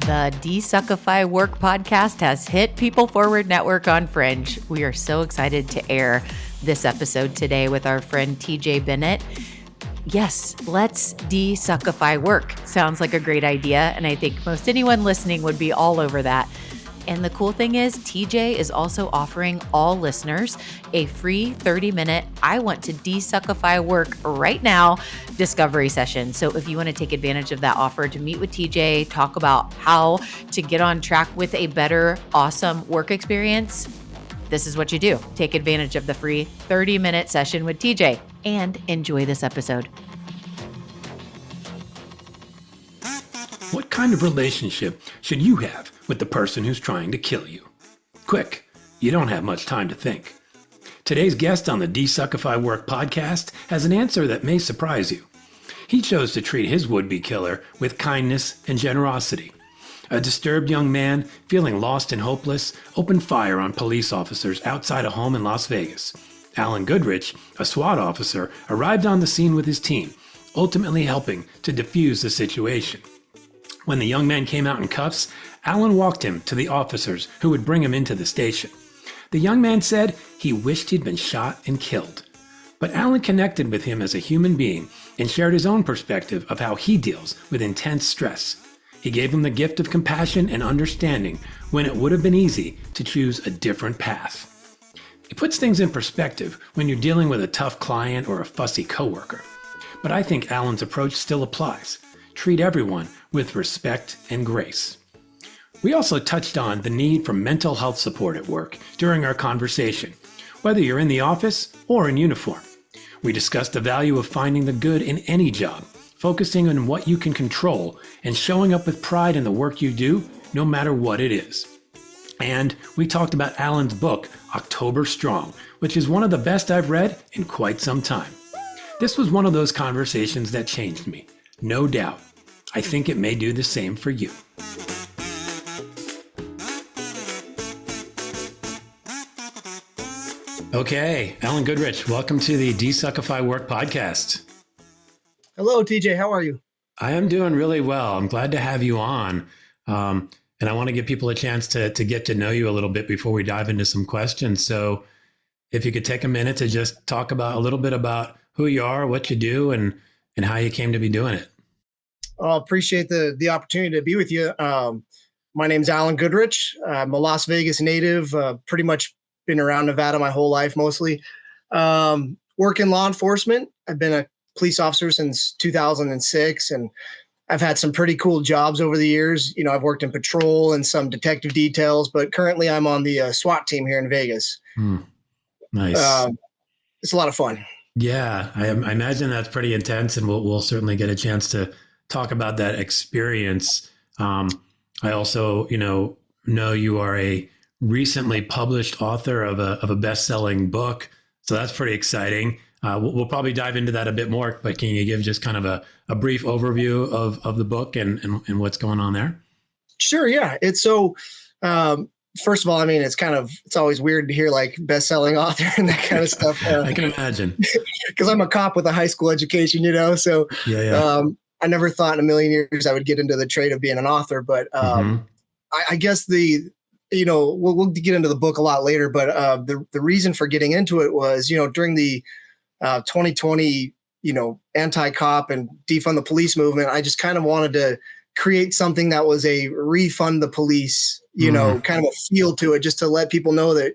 The DesuckifyWork Podcast has hit People Forward Network on Fringe. We are so excited to air this episode today with our friend TJ Bennett. Yes, let's desuckify work. Sounds like a great idea, and I think most anyone listening would be all over that. And the cool thing is, TJ is also offering all listeners a free 30-minute I want to desuckify work right now discovery session. So if you want to take advantage of that offer to meet with TJ, talk about how to get on track with a better, awesome work experience, this is what you do. Take advantage of the free 30-minute session with TJ and enjoy this episode. What kind of relationship should you have with the person who's trying to kill you? Quick, you don't have much time to think. Today's guest on the Desuckify Work podcast has an answer that may surprise you. He chose to treat his would-be killer with kindness and generosity. A disturbed young man, feeling lost and hopeless, opened fire on police officers outside a home in Las Vegas. Allyn Goodrich, a S.W.A.T officer, arrived on the scene with his team, ultimately helping to diffuse the situation. When the young man came out in cuffs, Allyn walked him to the officers who would bring him into the station. The young man said he wished he'd been shot and killed. But Allyn connected with him as a human being and shared his own perspective of how he deals with intense stress. He gave him the gift of compassion and understanding when it would have been easy to choose a different path. It puts things in perspective when you're dealing with a tough client or a fussy coworker. But I think Allyn's approach still applies. Treat everyone with respect and grace. We also touched on the need for mental health support at work during our conversation, whether you're in the office or in uniform. We discussed the value of finding the good in any job, focusing on what you can control and showing up with pride in the work you do, no matter what it is. And we talked about Allyn's book, October Strong, which is one of the best I've read in quite some time. This was one of those conversations that changed me, no doubt. I think it may do the same for you. Okay, Allyn Goodrich, welcome to the Desuckify Work Podcast. Hello, TJ. How are you? I am doing really well. I'm glad to have you on. And I want to give people a chance to get to know you a little bit before we dive into some questions. So if you could take a minute to just talk about a little bit about who you are, what you do, and how you came to be doing it. I appreciate the opportunity to be with you. My name's Allyn Goodrich. I'm a Las Vegas native, pretty much been around Nevada my whole life mostly. Work in law enforcement. I've been a police officer since 2006, and I've had some pretty cool jobs over the years. You know, I've worked in patrol and some detective details, but currently I'm on the SWAT team here in Vegas. Nice. It's a lot of fun. Yeah, I imagine that's pretty intense, and we'll certainly get a chance to talk about that experience. I also, know you are a recently published author of a best-selling book, so that's pretty exciting. We'll probably dive into that a bit more, but can you give just kind of a brief overview of the book and what's going on there? Sure, yeah. It's so. First of all, I mean, it's always weird to hear like best-selling author and that kind of stuff. I can imagine. Because I'm a cop with a high school education, so Yeah. I never thought in a million years I would get into the trade of being an author. But I guess we'll get into the book a lot later. But the reason for getting into it was, during the 2020, anti-cop and defund the police movement, I just kind of wanted to create something that was a refund the police, kind of a feel to it, just to let people know that,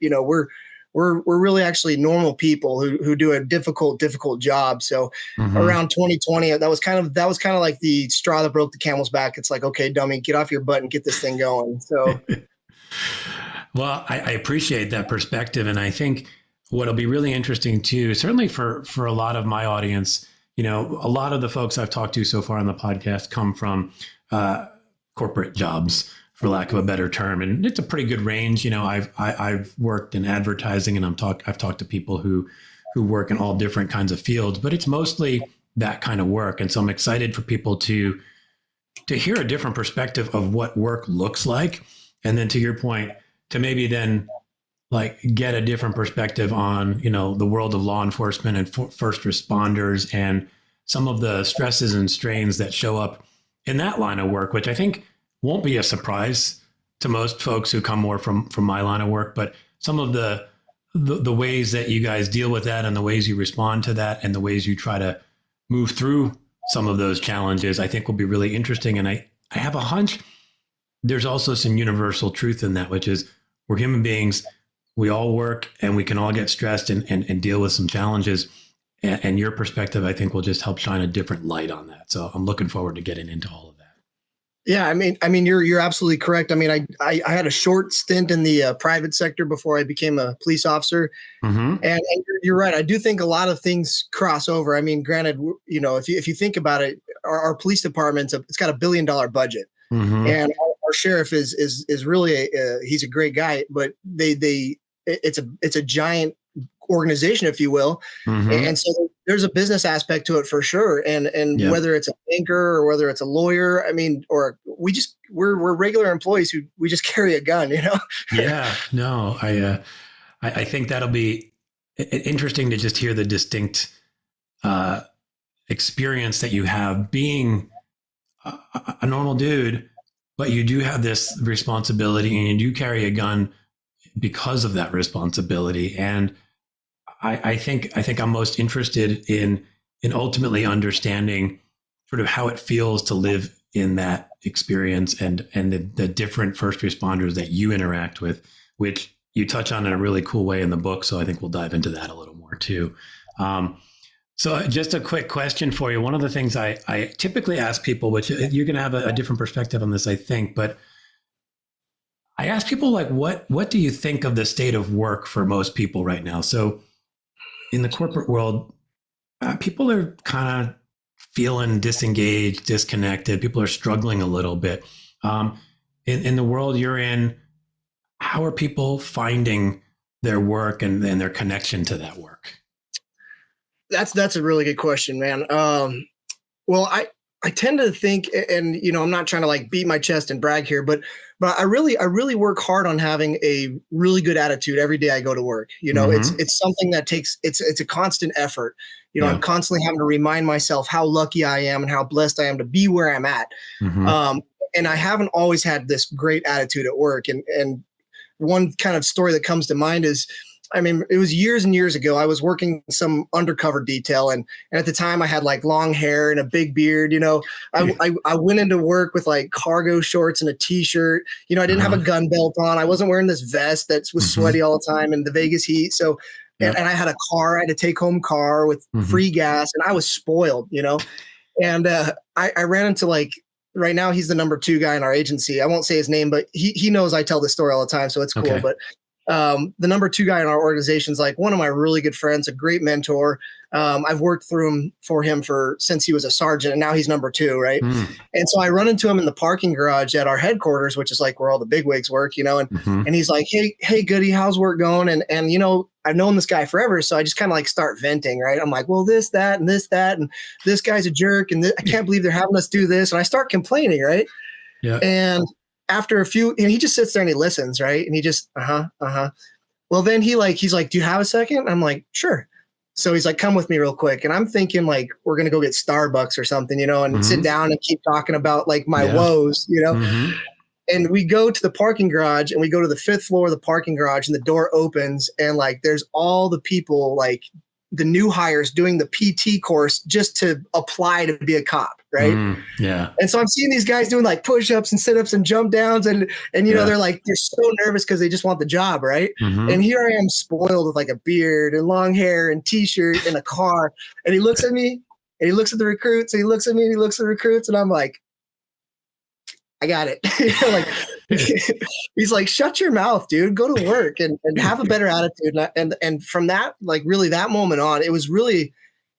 we're really actually normal people who do a difficult job. So around 2020, that was kind of like the straw that broke the camel's back. It's like, okay, dummy, get off your butt and get this thing going. So, well, I appreciate that perspective. And I think what'll be really interesting too, certainly for a lot of my audience, a lot of the folks I've talked to so far on the podcast come from corporate jobs, for lack of a better term. And it's a pretty good range. I've worked in advertising, and I've talked to people who work in all different kinds of fields, but it's mostly that kind of work. And so I'm excited for people to hear a different perspective of what work looks like. And then to your point, to maybe then like get a different perspective on, the world of law enforcement and first responders and some of the stresses and strains that show up in that line of work, which I think won't be a surprise to most folks who come more from my line of work, but some of the ways that you guys deal with that and the ways you respond to that and the ways you try to move through some of those challenges, I think will be really interesting. And I have a hunch there's also some universal truth in that, which is we're human beings. We all work and we can all get stressed and deal with some challenges. And your perspective, I think, will just help shine a different light on that. So I'm looking forward to getting into all of that. Yeah, I mean, you're absolutely correct. I mean, I had a short stint in the private sector before I became a police officer, and you're right. I do think a lot of things cross over. I mean, granted, you know, if you think about it, our police department, it's got $1 billion budget, and our sheriff is really he's a great guy, but it's a giant organization, if you will, and so there's a business aspect to it for sure. And whether it's a banker or whether it's a lawyer, I mean, or we're regular employees who we just carry a gun, you know? Yeah, no, I think that'll be interesting to just hear the distinct experience that you have being a normal dude, but you do have this responsibility and you do carry a gun because of that responsibility. And I think I'm most interested in ultimately understanding sort of how it feels to live in that experience and the different first responders that you interact with, which you touch on in a really cool way in the book. So I think we'll dive into that a little more too. So just a quick question for you. One of the things I typically ask people, which you're going to have a different perspective on this, I think, but I ask people like, what do you think of the state of work for most people right now? So in the corporate world, people are kind of feeling disengaged, disconnected. People are struggling a little bit. In the world you're in, how are people finding their work and their connection to that work? That's a really good question, man. Well, I tend to think, and you know, I'm not trying to like beat my chest and brag here, but I really work hard on having a really good attitude every day I go to work. You know, it's something that takes, it's a constant effort. You know, I'm constantly having to remind myself how lucky I am and how blessed I am to be where I'm at. And I haven't always had this great attitude at work. And one kind of story that comes to mind is, I mean, it was years and years ago. I was working some undercover detail, and at the time I had like long hair and a big beard. You know, I went into work with like cargo shorts and a t-shirt. You know, I didn't have a gun belt on. I wasn't wearing this vest that was sweaty all the time in the Vegas heat. So, and I had a car. I had a take-home car with free gas, and I was spoiled. You know, and I ran into like. Right now, he's the number 2 guy in our agency. I won't say his name, but he knows I tell this story all the time, so it's cool. But the number 2 guy in our organization is like one of my really good friends, a great mentor. I've worked for him since he was a sergeant, and now he's number 2, right? And so I run into him in the parking garage at our headquarters, which is like where all the bigwigs work, you know. And he's like, "Hey, Goody, how's work going?" And you know, I've known this guy forever, so I just kind of like start venting, right? I'm like, "Well, this, that, and this guy's a jerk, and I can't believe they're having us do this," and I start complaining, right? Yeah. And after a few, he just sits there and he listens, right? And he just, Well, then he's like, "Do you have a second?" I'm like, "Sure." So he's like, "Come with me real quick." And I'm thinking like, we're going to go get Starbucks or something, you know, and sit down and keep talking about like my woes, you know? And we go to the parking garage and we go to the 5th floor of the parking garage, and the door opens and like, there's all the people, like the new hires doing the PT course just to apply to be a cop. Right. And so I'm seeing these guys doing like push-ups and sit-ups and jump downs. And you know, they're so nervous because they just want the job. Right. And here I am spoiled with like a beard and long hair and t-shirt and a car. And he looks at me and he looks at the recruits, and he looks at me and he looks at the recruits. And I'm like, I got it. Like, he's like, "Shut your mouth, dude. Go to work and have a better attitude." And from that, like really that moment on, it was really,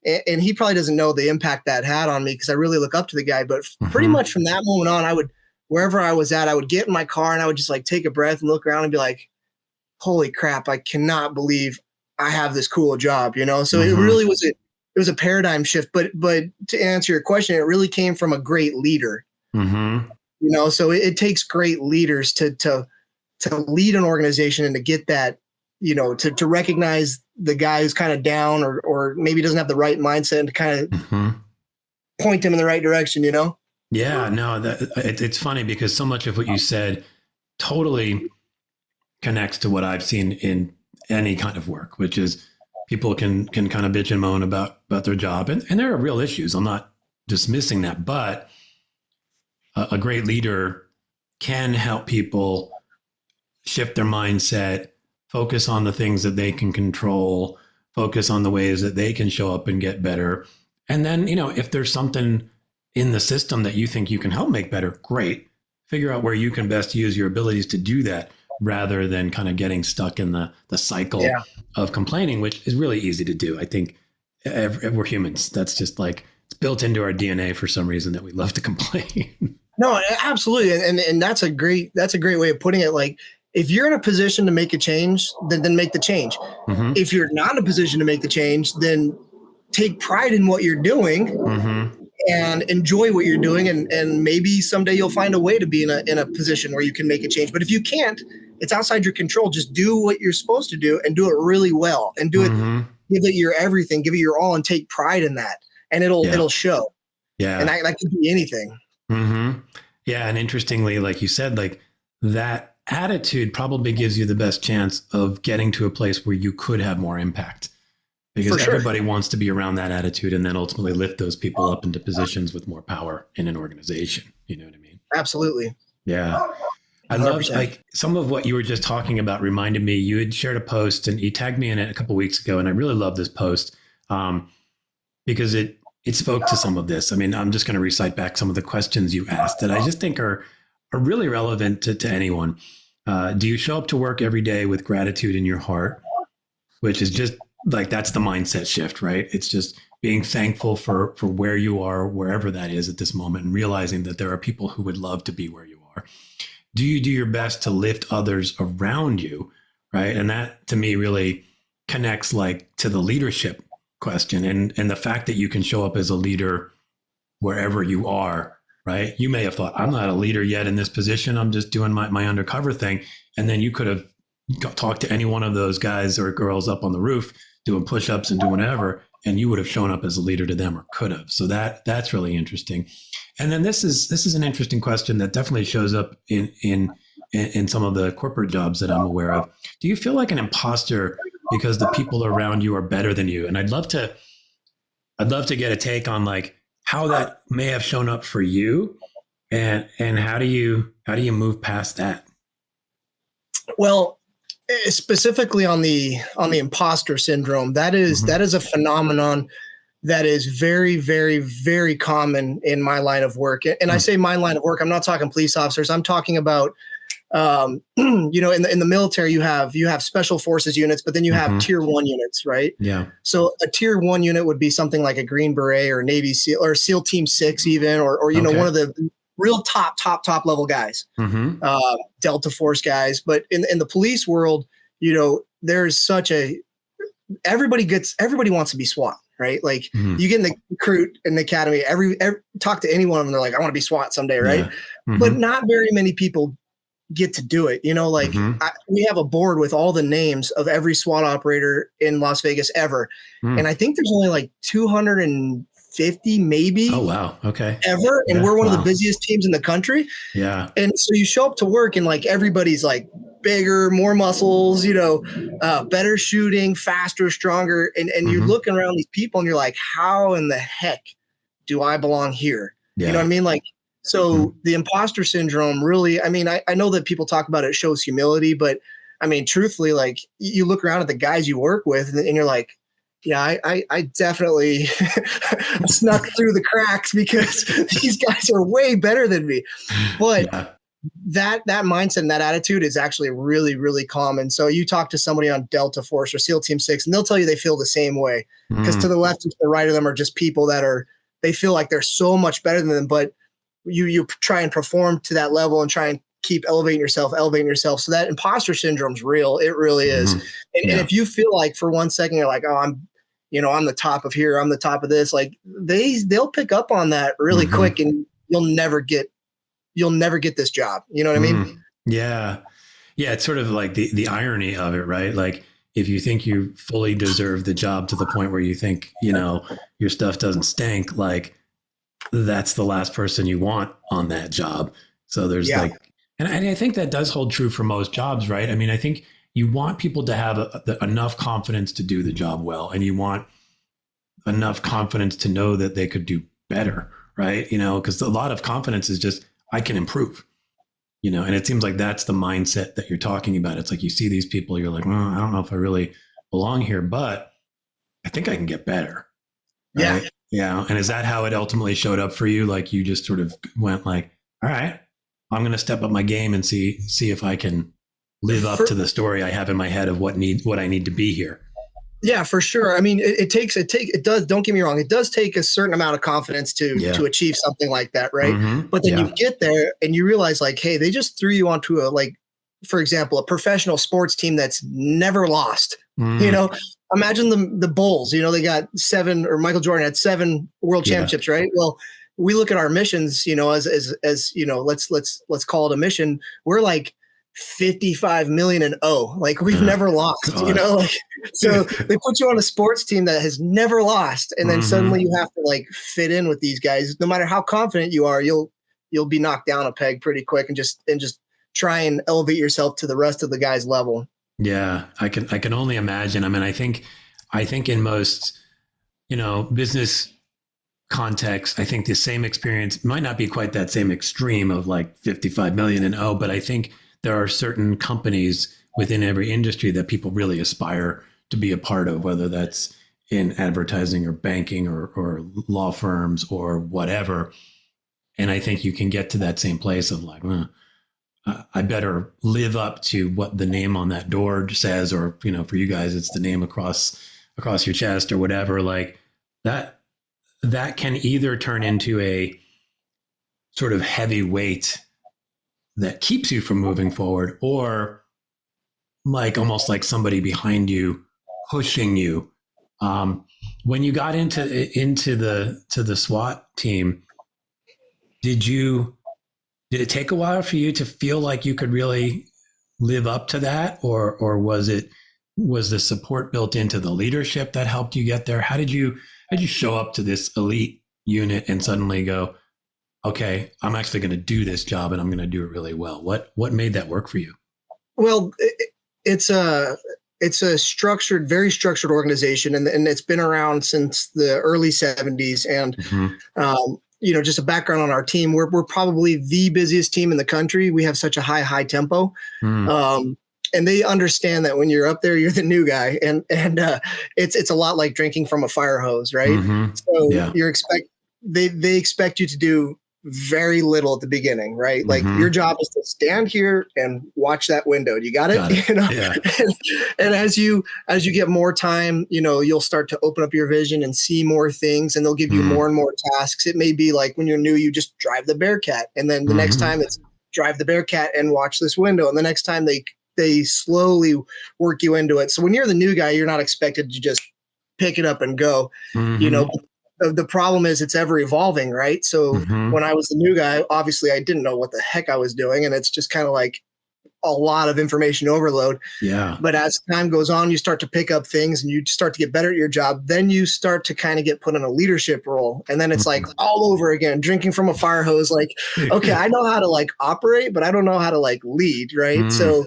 and he probably doesn't know the impact that had on me because I really look up to the guy. But pretty much from that moment on, wherever I was at, I would get in my car and I would just like take a breath and look around and be like, "Holy crap, I cannot believe I have this cool job," you know? So it really was a paradigm shift. But to answer your question, it really came from a great leader. You know, so it takes great leaders to lead an organization and to get that, you know, to recognize the guy who's kind of down or maybe doesn't have the right mindset and to kind of point him in the right direction, you know? Yeah, no, it's funny because so much of what you said totally connects to what I've seen in any kind of work, which is people can kind of bitch and moan about their job. And there are real issues. I'm not dismissing that, but a great leader can help people shift their mindset, focus on the things that they can control, focus on the ways that they can show up and get better. And then, if there's something in the system that you think you can help make better, great. Figure out where you can best use your abilities to do that rather than kind of getting stuck in the cycle of complaining, which is really easy to do. I think we're humans. That's just like, it's built into our DNA for some reason that we love to complain. No, absolutely. And that's a great way of putting it. Like, if you're in a position to make a change, then make the change. Mm-hmm. If you're not in a position to make the change, then take pride in what you're doing. Mm-hmm. And enjoy what you're doing, and maybe someday you'll find a way to be in a position where you can make a change. But if you can't, it's outside your control. Just do what you're supposed to do and do it really well, and do Mm-hmm. it, give it your everything, give it your all, and take pride in that, and it'll show. Yeah, and that could be anything. Mm-hmm. Yeah, and interestingly, like you said, like that attitude probably gives you the best chance of getting to a place where you could have more impact. Because everybody wants to be around that attitude and then ultimately lift those people up into positions with more power in an organization. You know what I mean? Absolutely. Yeah. I love, like, some of what you were just talking about reminded me, you had shared a post and you tagged me in it a couple of weeks ago. And I really love this post because it spoke to some of this. I mean, I'm just going to recite back some of the questions you asked that I just think are really relevant to anyone. Do you show up to work every day with gratitude in your heart? Which is just, like, that's the mindset shift, right? It's just being thankful for where you are, wherever that is at this moment, and realizing that there are people who would love to be where you are. Do you do your best to lift others around you, right? And that, to me, really connects, like, to the leadership question and the fact that you can show up as a leader wherever you are, right? You may have thought, I'm not a leader yet in this position. I'm just doing my undercover thing. And then you could have talked to any one of those guys or girls up on the roof doing push-ups and doing whatever, and you would have shown up as a leader to them, or could have. So that's really interesting. And then this is an interesting question that definitely shows up in some of the corporate jobs that I'm aware of. Do you feel like an imposter because the people around you are better than you? And I'd love to get a take on, like, how that may have shown up for you, and how do you move past that? Well, specifically on the imposter syndrome, that is a phenomenon that is very, very, very common in my line of work. And I say my line of work, I'm not talking police officers. I'm talking about, in the military, you have special forces units, but then you have tier 1 units, right? Yeah. So a tier 1 unit would be something like a Green Beret or Navy SEAL or SEAL Team 6 even, or one of the real top level guys, Delta Force guys. But in the police world, there's such everybody wants to be SWAT, right? Like, you get in the recruit in the academy, every talk to any one of them, they're like, I want to be SWAT someday, right? Yeah. But not very many people get to do it. We have a board with all the names of every SWAT operator in Las Vegas ever. And I think there's only like 250 maybe. Oh, wow. Okay. Ever. And we're one of the busiest teams in the country. Yeah. And so you show up to work and, like, everybody's like bigger, more muscles, better shooting, faster, stronger. And you're looking around these people and you're like, how in the heck do I belong here? Yeah. You know what I mean? Like, so the imposter syndrome really, I mean, I know that people talk about it shows humility, but I mean, truthfully, like, you look around at the guys you work with and you're like, yeah, I definitely snuck through the cracks because these guys are way better than me. But that mindset and that attitude is actually really, really common. So you talk to somebody on Delta Force or SEAL Team 6, and they'll tell you they feel the same way, because to the left and to the right of them are just people that they feel like they're so much better than them. But you try and perform to that level and try and keep elevating yourself. So that imposter syndrome's real. It really is. And if you feel like for 1 second you're like, oh, I'm the top of here, I'm the top of this, like, they'll pick up on that really quick, and you'll never get this job. You know what I mean? Yeah. Yeah. It's sort of like the irony of it, right? Like, if you think you fully deserve the job to the point where you think, your stuff doesn't stink, like, that's the last person you want on that job. So there's and I think that does hold true for most jobs, right? I mean, I think you want people to have enough confidence to do the job well, and you want enough confidence to know that they could do better, right? Because a lot of confidence is just, I can improve, and it seems like that's the mindset that you're talking about. It's like you see these people, you're like, I don't know if I really belong here, but I think I can get better. Right? Yeah. And is that how it ultimately showed up for you? Like you just sort of went like, all right, I'm going to step up my game and see if I can live up to the story I have in my head of what I need to be here. Yeah, for sure. I mean, it does, don't get me wrong, it does take a certain amount of confidence to achieve something like that, right? Mm-hmm. But then you get there and you realize like, hey, they just threw you onto for example, a professional sports team that's never lost. Imagine the Bulls, they got 7, or Michael Jordan had 7 world championships, right? Well, we look at our missions, as let's call it a mission. We're like 55 million and like we've never lost, so they put you on a sports team that has never lost. And then suddenly you have to like fit in with these guys. No matter how confident you are, you'll be knocked down a peg pretty quick and just try and elevate yourself to the rest of the guys' level. Yeah, I can only imagine. I mean, I think in most, business context, I think the same experience might not be quite that same extreme of like 55 million and but I think there are certain companies within every industry that people really aspire to be a part of, whether that's in advertising or banking or law firms or whatever. And I think you can get to that same place of like, I better live up to what the name on that door says, or, for you guys, it's the name across your chest or whatever. Like that can either turn into a sort of heavy weight that keeps you from moving forward, or like almost like somebody behind you pushing you. When you got into the S.W.A.T team, did it take a while for you to feel like you could really live up to that? Or was the support built into the leadership that helped you get there? How did you show up to this elite unit and suddenly go, okay, I'm actually going to do this job and I'm going to do it really well? What made that work for you? Well, it's a structured, very structured organization, and it's been around since the early 70s. And, just a background on our team, we're probably the busiest team in the country. We have such a high tempo. And they understand that when you're up there, you're the new guy. And it's a lot like drinking from a fire hose, right? So they expect you to do very little at the beginning, right? Like your job is to stand here and watch that window. You got it? Yeah. And as you get more time, you'll start to open up your vision and see more things, and they'll give you more and more tasks. It may be like when you're new, you just drive the Bearcat, and then the next time it's drive the Bearcat and watch this window. And the next time they slowly work you into it. So when you're the new guy, you're not expected to just pick it up and go, The problem is it's ever evolving, right? So when I was the new guy, obviously I didn't know what the heck I was doing. And it's just kind of like a lot of information overload. Yeah. But as time goes on, you start to pick up things and you start to get better at your job. Then you start to kind of get put in a leadership role. And then it's like all over again, drinking from a fire hose. Like, okay, I know how to like operate, but I don't know how to like lead, right? So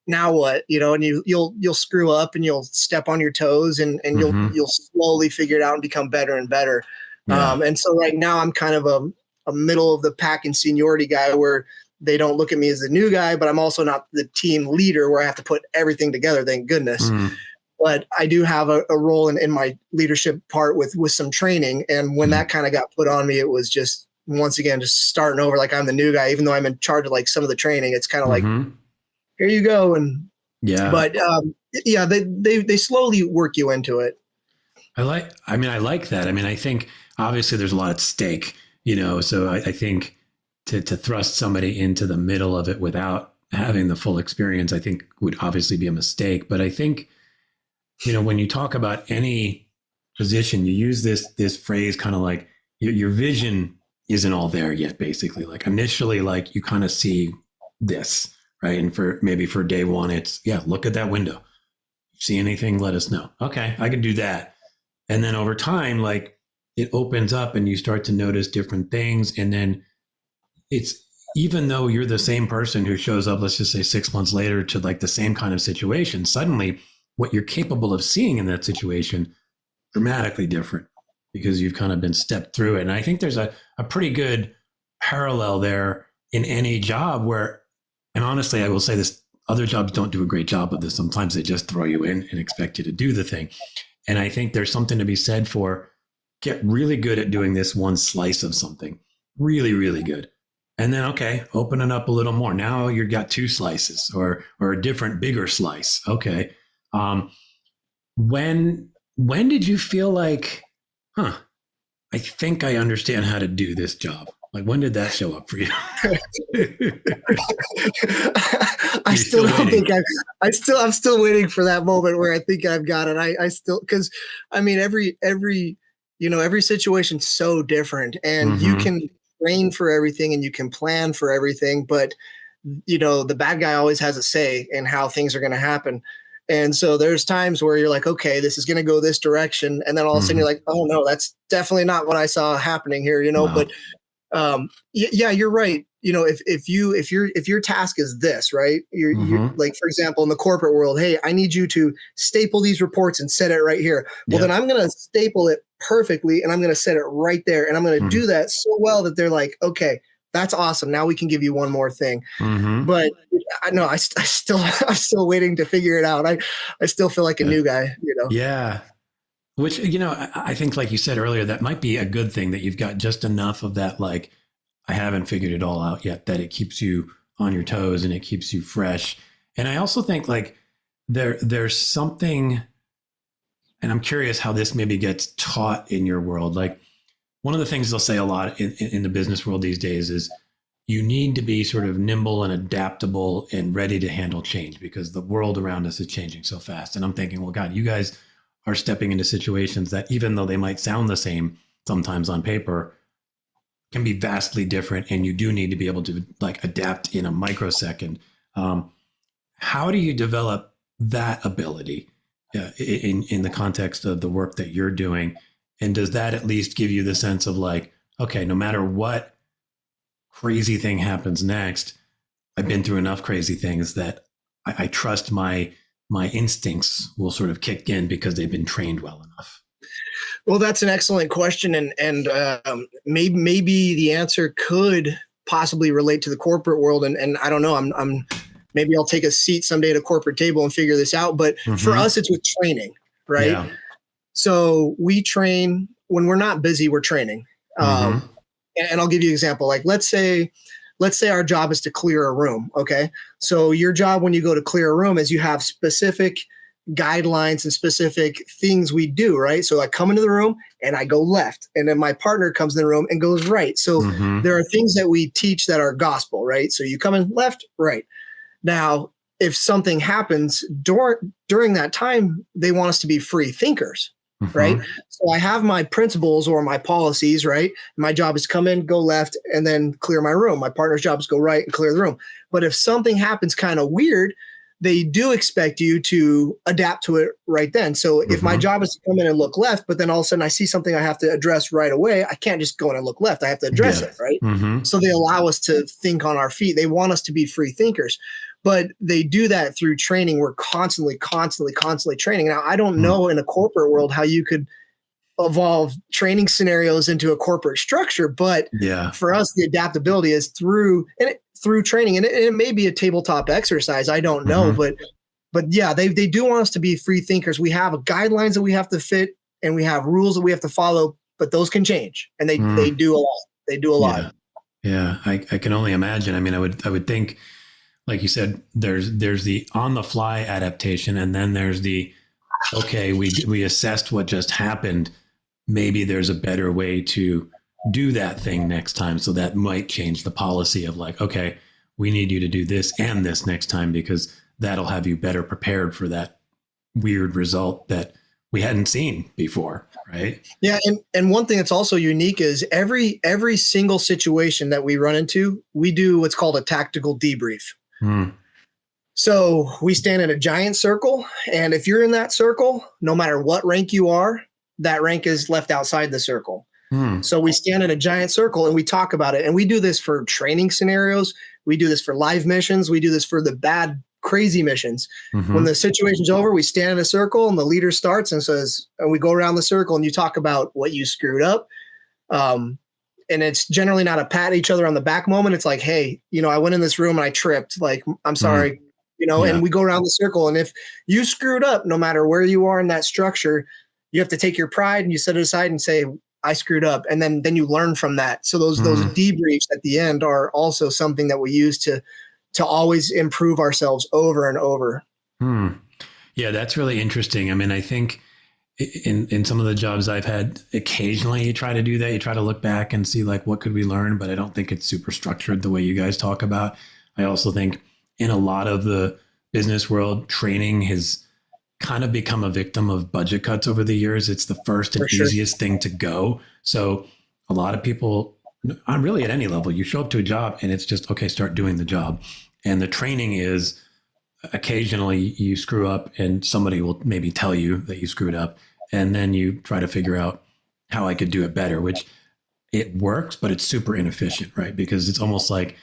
now what, and you'll screw up and you'll step on your toes and you'll slowly figure it out and become better and better. Yeah. And so right now I'm kind of a middle of the pack and seniority guy, where they don't look at me as the new guy, but I'm also not the team leader where I have to put everything together. Thank goodness. But I do have a role in my leadership part with some training. And when that kind of got put on me, it was just, once again, just starting over. Like I'm the new guy, even though I'm in charge of like some of the training. It's kind of like, here you go. And but they slowly work you into it. I like that. I mean, I think obviously there's a lot at stake, so I think to thrust somebody into the middle of it without having the full experience, I think would obviously be a mistake. But I think, when you talk about any position, you use this phrase kind of like your vision isn't all there yet, basically. Like initially, like you kind of see this, right? And for day one, it's, look at that window. See anything, let us know. Okay, I can do that. And then over time, like it opens up and you start to notice different things. And then it's, even though you're the same person who shows up, let's just say 6 months later to like the same kind of situation, suddenly what you're capable of seeing in that situation dramatically different because you've kind of been stepped through it. And I think there's a pretty good parallel there in any job where, and honestly, I will say this, other jobs don't do a great job of this. Sometimes they just throw you in and expect you to do the thing. And I think there's something to be said for get really good at doing this one slice of something, really, really good. And then, okay, open it up a little more. Now you've got 2 slices or a different, bigger slice. Okay. When did you feel like, I think I understand how to do this job? Like, when did that show up for you? I still don't think I'm still waiting for that moment where I think I've got it. I still, because I mean, every situation's so different, and you can train for everything and you can plan for everything, but the bad guy always has a say in how things are going to happen. And so there's times where you're like, okay, this is going to go this direction. And then all of a sudden you're like, oh no, that's definitely not what I saw happening here, wow. But yeah, you're right. If your task is this, right? You're like, for example, in the corporate world, hey, I need you to staple these reports and set it right here. Well, then I'm going to staple it perfectly and I'm going to set it right there. And I'm going to do that so well that they're like, okay, that's awesome. Now we can give you one more thing. But I know I'm still waiting to figure it out. I still feel like a new guy, Yeah. Which, I think, like you said earlier, that might be a good thing that you've got just enough of that, like, I haven't figured it all out yet, that it keeps you on your toes and it keeps you fresh. And I also think like there's something, and I'm curious how this maybe gets taught in your world. Like one of the things they'll say a lot in the business world these days is you need to be sort of nimble and adaptable and ready to handle change because the world around us is changing so fast. And I'm thinking, well, God, you guys are stepping into situations that even though they might sound the same sometimes on paper, can be vastly different. And you do need to be able to like adapt in a microsecond. How do you develop that ability in the context of the work that you're doing? And does that at least give you the sense of like, okay, no matter what crazy thing happens next, I've been through enough crazy things that I trust my instincts will sort of kick in because they've been trained well enough? Well, that's an excellent question. And maybe the answer could possibly relate to the corporate world. And I don't know, I'm maybe I'll take a seat someday at a corporate table and figure this out. But for us, it's with training, right? Yeah. So we train when we're not busy, we're training. And I'll give you an example. Like, let's say our job is to clear a room. Okay. So your job when you go to clear a room is you have specific guidelines and specific things we do, right? So I come into the room and I go left, and then my partner comes in the room and goes right. So there are things that we teach that are gospel, right? So you come in left, right. Now, if something happens during that time, they want us to be free thinkers, right? So I have my principles or my policies, right? My job is come in, go left, and then clear my room. My partner's job is go right and clear the room. But if something happens kind of weird, they do expect you to adapt to it right then. So if my job is to come in and look left, but then all of a sudden I see something I have to address right away, I can't just go in and look left. I have to address it, right? So they allow us to think on our feet. They want us to be free thinkers, but they do that through training. We're constantly training. Now, I don't know in a corporate world how you could evolve training scenarios into a corporate structure, but for us, the adaptability is through training, and it may be a tabletop exercise. I don't know, but yeah, they do want us to be free thinkers. We have guidelines that we have to fit, and we have rules that we have to follow, but those can change, and they do a lot. They do a lot. Yeah, I can only imagine. I mean, I would think, like you said, there's the on the fly adaptation, and then there's the okay, we assessed what just happened. Maybe there's a better way to do that thing next time. So that might change the policy of like, okay, we need you to do this and this next time because that'll have you better prepared for that weird result that we hadn't seen before, right? Yeah, and one thing that's also unique is every single situation that we run into, we do what's called a tactical debrief. So we stand in a giant circle, and if you're in that circle, no matter what rank you are, that rank is left outside the circle. Hmm. So we stand in a giant circle and we talk about it. And we do this for training scenarios. We do this for live missions. We do this for the bad, crazy missions. Mm-hmm. When the situation's over, we stand in a circle and the leader starts and says, and we go around the circle and you talk about what you screwed up. And it's generally not a pat each other on the back moment. It's like, hey, I went in this room and I tripped. Like, I'm sorry, and we go around the circle. And if you screwed up, no matter where you are in that structure, you have to take your pride and you set it aside and say, I screwed up. And then you learn from that. So those debriefs at the end are also something that we use to always improve ourselves over and over. Yeah, that's really interesting. I mean, I think in some of the jobs I've had, occasionally you try to do that. You try to look back and see like, what could we learn? But I don't think it's super structured the way you guys talk about. I also think in a lot of the business world, training has kind of become a victim of budget cuts over the years. It's the first and easiest thing to go. So a lot of people, I'm really at any level, you show up to a job and it's just, okay, start doing the job. And the training is occasionally you screw up and somebody will maybe tell you that you screwed up. And then you try to figure out how I could do it better, which it works, but it's super inefficient, right? Because it's almost like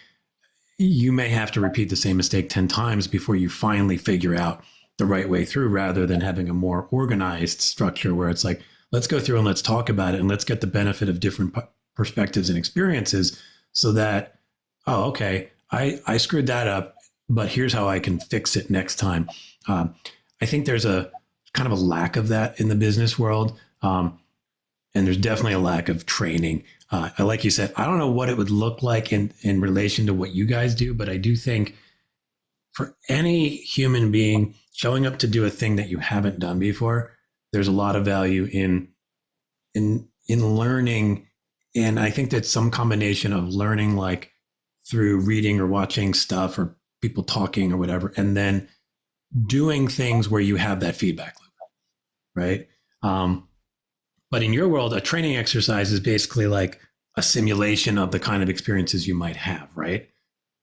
you may have to repeat the same mistake 10 times before you finally figure out the right way through, rather than having a more organized structure where it's like, let's go through and let's talk about it and let's get the benefit of different perspectives and experiences so that, oh, okay, I screwed that up, but here's how I can fix it next time. I think there's a kind of a lack of that in the business world. And there's definitely a lack of training. Like you said, I don't know what it would look like in relation to what you guys do, but I do think for any human being showing up to do a thing that you haven't done before, there's a lot of value in learning. And I think that's some combination of learning like through reading or watching stuff or people talking or whatever, and then doing things where you have that feedback loop, right? But in your world, a training exercise is basically like a simulation of the kind of experiences you might have, right?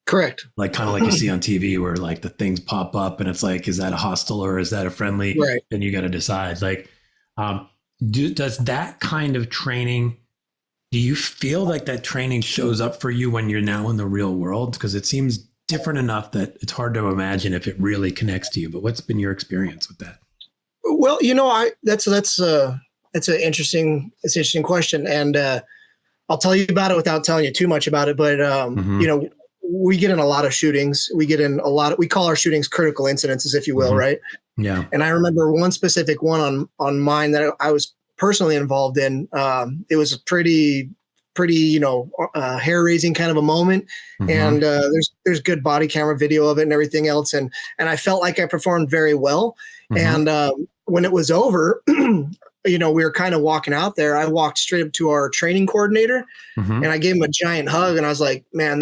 Correct. Like kind of like you see on TV where like the things pop up and it's like, is that a hostile or is that a friendly? Right. And you got to decide like, does that kind of training, do you feel like that training shows up for you when you're now in the real world? Because it seems different enough that it's hard to imagine if it really connects to you, but what's been your experience with that? Well, that's an interesting question. And, I'll tell you about it without telling you too much about it. But, we get in a lot of shootings. We call our shootings critical incidences, if you will. Right. Yeah. And I remember one specific one on mine that I was personally involved in. It was a pretty, hair raising kind of a moment. And there's good body camera video of it and everything else. And I felt like I performed very well. And when it was over, we were kind of walking out there. I walked straight up to our training coordinator and I gave him a giant hug. And I was like, man,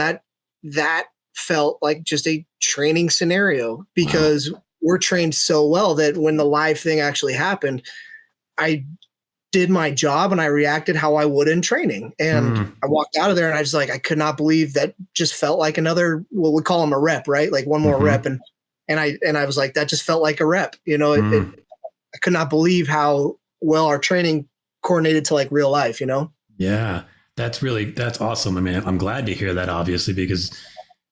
that felt like just a training scenario, because we're trained so well that when the live thing actually happened, I did my job and I reacted how I would in training. And I walked out of there and I was like, I could not believe that just felt like another, what we call them a rep, right? Like one more rep. And I was like, that just felt like a rep, I could not believe how well our training coordinated to like real life, Yeah, that's awesome. I mean, I'm glad to hear that, obviously, because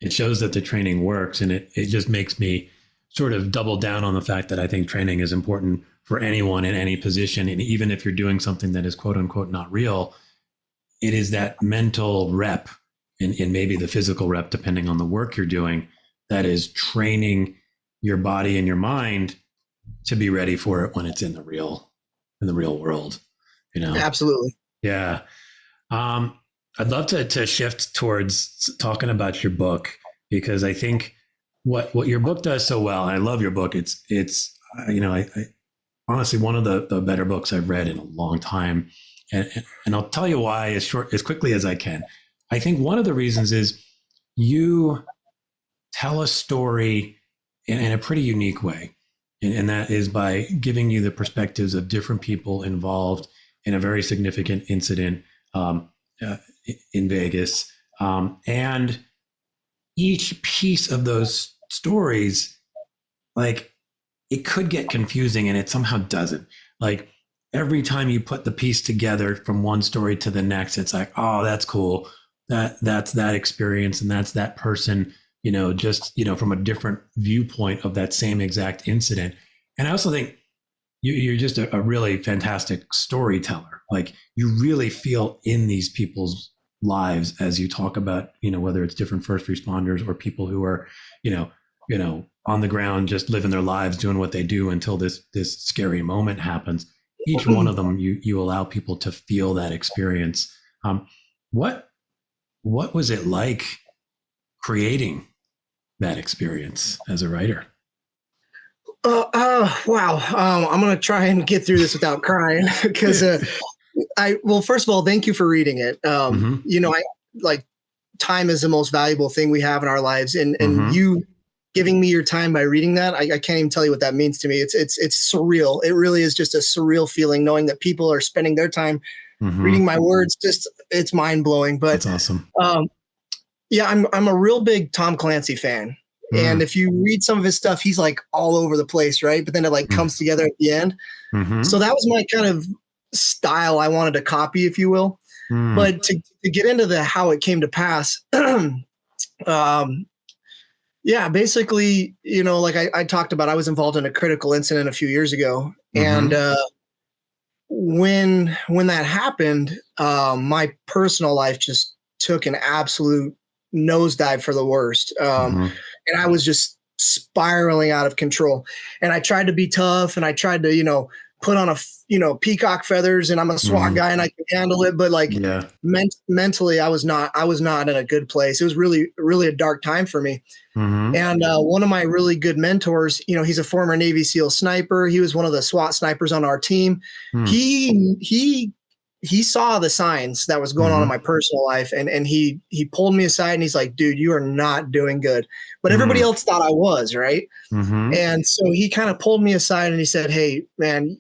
it shows that the training works, and it just makes me sort of double down on the fact that I think training is important for anyone in any position. And even if you're doing something that is quote unquote not real, it is that mental rep and maybe the physical rep, depending on the work you're doing, that is training your body and your mind to be ready for it when it's in the real world, Absolutely. Yeah. I'd love to shift towards talking about your book, because I think what your book does so well, and I love your book. It's I honestly, one of the better books I've read in a long time. And I'll tell you why as quickly as I can. I think one of the reasons is you tell a story in a pretty unique way. And that is by giving you the perspectives of different people involved in a very significant incident in Vegas. And each piece of those stories, like, it could get confusing and it somehow doesn't. Like, every time you put the piece together from one story to the next, it's like, oh, that's cool. That's that experience, and that's that person, just, from a different viewpoint of that same exact incident. And I also think you're just a really fantastic storyteller. Like, you really feel in these people's lives as you talk about, whether it's different first responders or people who are, on the ground, just living their lives, doing what they do until this scary moment happens. Each one of them, you allow people to feel that experience. What was it like creating that experience as a writer? Wow. I'm going to try and get through this without crying because first of all, thank you for reading it. I like, time is the most valuable thing we have in our lives, and you giving me your time by reading that, I can't even tell you what that means to me. It's surreal. It really is just a surreal feeling knowing that people are spending their time reading my words. Just, it's mind blowing. But that's awesome. Yeah, I'm a real big Tom Clancy fan. And if you read some of his stuff, he's like all over the place, right? But then it like comes together at the end. So that was my kind of style I wanted to copy, if you will. But to get into how it came to pass, basically, like I talked about, I was involved in a critical incident a few years ago. And when that happened, my personal life just took an absolute nosedive for the worst. And I was just spiraling out of control. And I tried to be tough, and I tried to, put on peacock feathers, and I'm a SWAT guy and I can handle it. But like mentally, I was not in a good place. It was really, really a dark time for me. And one of my really good mentors, he's a former Navy SEAL sniper. He was one of the SWAT snipers on our team. He saw the signs that was going on in my personal life, and he pulled me aside and he's like, dude, you are not doing good. But everybody else thought I was, right? And so he kind of pulled me aside and he said, hey, man,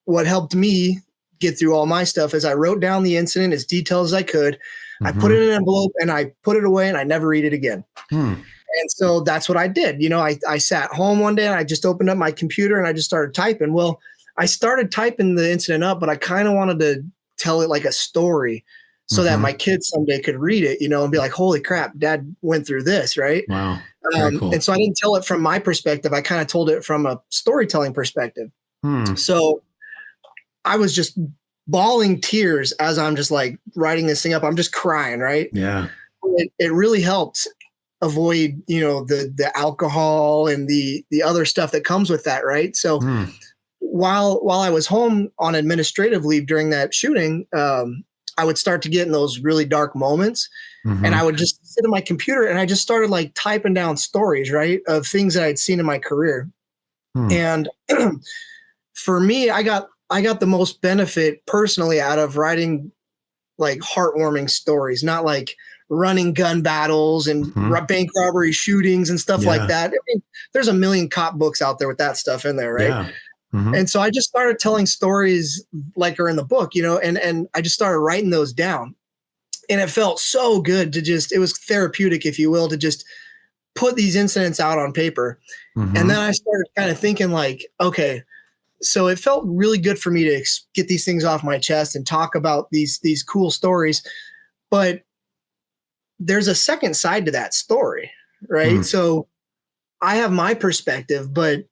what helped me get through all my stuff is I wrote down the incident as detailed as I could. I put it in an envelope and I put it away and I never read it again. And so that's what I did. I sat home one day and I just opened up my computer and I just started typing. Well, I started typing the incident up, but I kind of wanted to tell it like a story so that my kids someday could read it, and be like, holy crap, dad went through this. Right. Wow. Very cool. And so I didn't tell it from my perspective. I kind of told it from a storytelling perspective. So I was just bawling tears as I'm just like writing this thing up. I'm just crying. Right. Yeah. It really helped avoid, the alcohol and the other stuff that comes with that. Right. So while I was home on administrative leave during that shooting, I would start to get in those really dark moments, and I would just sit at my computer and I just started like typing down stories, right, of things that I'd seen in my career. And for me, I got the most benefit personally out of writing like heartwarming stories, not like running gun battles and bank robbery shootings and stuff like that. I mean, there's a million cop books out there with that stuff in there, right? Yeah. And so I just started telling stories like are in the book, and I just started writing those down. And it felt so good to it was therapeutic, if you will, to just put these incidents out on paper. And then I started kind of thinking like, okay, so it felt really good for me to get these things off my chest and talk about these cool stories. But there's a second side to that story, right? So I have my perspective, but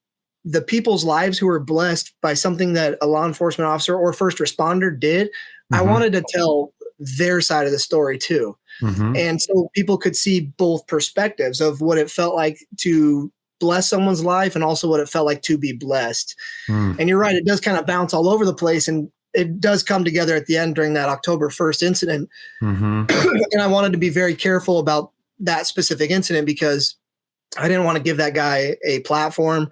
the people's lives who were blessed by something that a law enforcement officer or first responder did, I wanted to tell their side of the story too. And so people could see both perspectives of what it felt like to bless someone's life and also what it felt like to be blessed. And you're right, it does kind of bounce all over the place, and it does come together at the end during that October 1st incident. And I wanted to be very careful about that specific incident because I didn't want to give that guy a platform.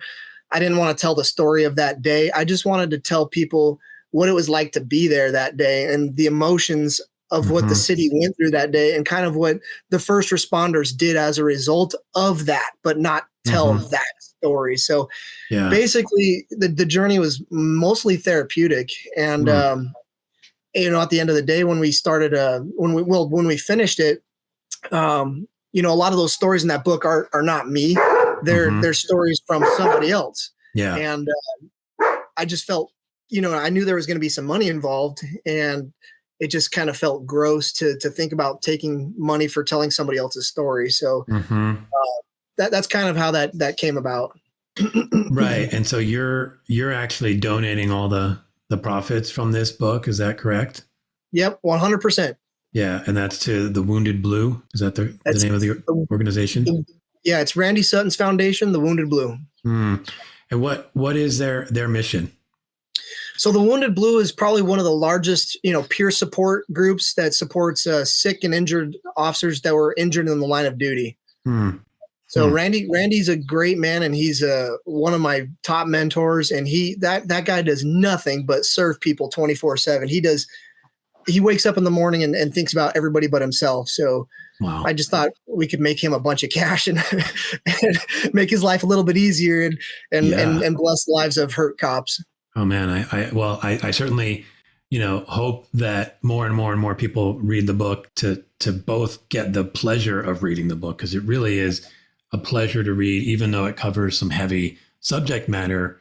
I didn't want to tell the story of that day. I just wanted to tell people what it was like to be there that day and the emotions of what the city went through that day and kind of what the first responders did as a result of that, but not tell that story. So basically the journey was mostly therapeutic. And, at the end of the day, when we started, when we finished it, a lot of those stories in that book are not me. They're stories from somebody else. Yeah. And I just felt I knew there was going to be some money involved, and it just kind of felt gross to think about taking money for telling somebody else's story. So that's kind of how that came about. Right. And so you're actually donating all the profits from this book. Is that correct? Yep. 100%. Yeah. And that's to the Wounded Blue. Is that the name of the organization? Yeah. It's Randy Sutton's foundation, the Wounded Blue. And what is their mission? So the Wounded Blue is probably one of the largest, peer support groups that supports sick and injured officers that were injured in the line of duty. So Randy's a great man, and he's one of my top mentors. And that guy does nothing but serve people 24/7. He wakes up in the morning and thinks about everybody but himself. So wow. I just thought we could make him a bunch of cash and make his life a little bit easier and bless the lives of hurt cops. Oh man, I certainly, hope that more and more people read the book to both get the pleasure of reading the book, because it really is a pleasure to read, even though it covers some heavy subject matter.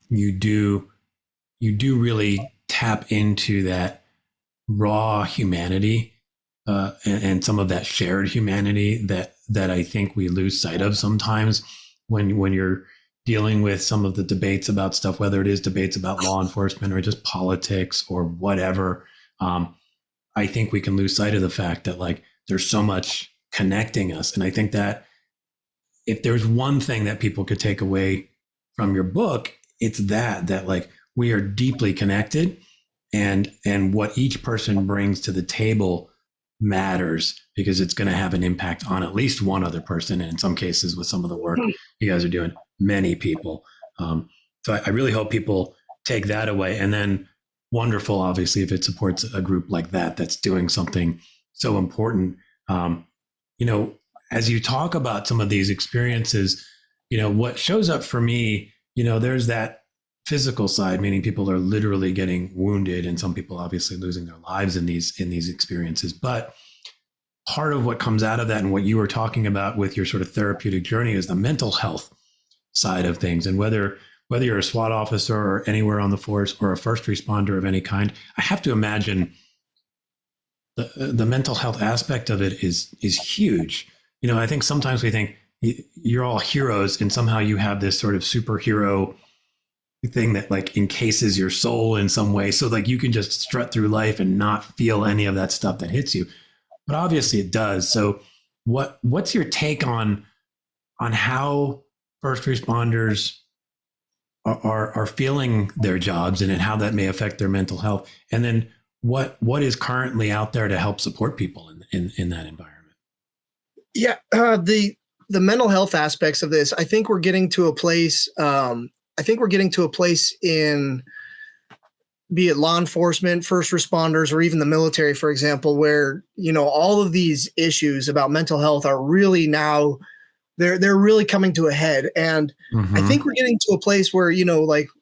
You do really tap into that raw humanity and some of that shared humanity that I think we lose sight of sometimes when you're dealing with some of the debates about stuff, whether it is debates about law enforcement or just politics or whatever. I think we can lose sight of the fact that there's so much connecting us. And I think that if there's one thing that people could take away from your book, it's that we are deeply connected, and what each person brings to the table matters, because it's going to have an impact on at least one other person. And in some cases, with some of the work you guys are doing, many people. So I really hope people take that away. And then wonderful, obviously, if it supports a group like that's doing something so important. As you talk about some of these experiences, what shows up for me, there's that physical side, meaning people are literally getting wounded, and some people obviously losing their lives in these experiences. But part of what comes out of that, and what you were talking about with your sort of therapeutic journey, is the mental health side of things. And whether you're a SWAT officer or anywhere on the force or a first responder of any kind, I have to imagine the mental health aspect of it is huge. I think sometimes we think you're all heroes, and somehow you have this sort of superhero thing that encases your soul in some way, so you can just strut through life and not feel any of that stuff that hits you. But obviously it does. So what's your take on how first responders are feeling their jobs, and how that may affect their mental health? And then what is currently out there to help support people in that environment? Yeah, the mental health aspects of this, I think we're getting to a place. In, be it law enforcement, first responders, or even the military, for example, where all of these issues about mental health are really now they're really coming to a head. And I think we're getting to a place where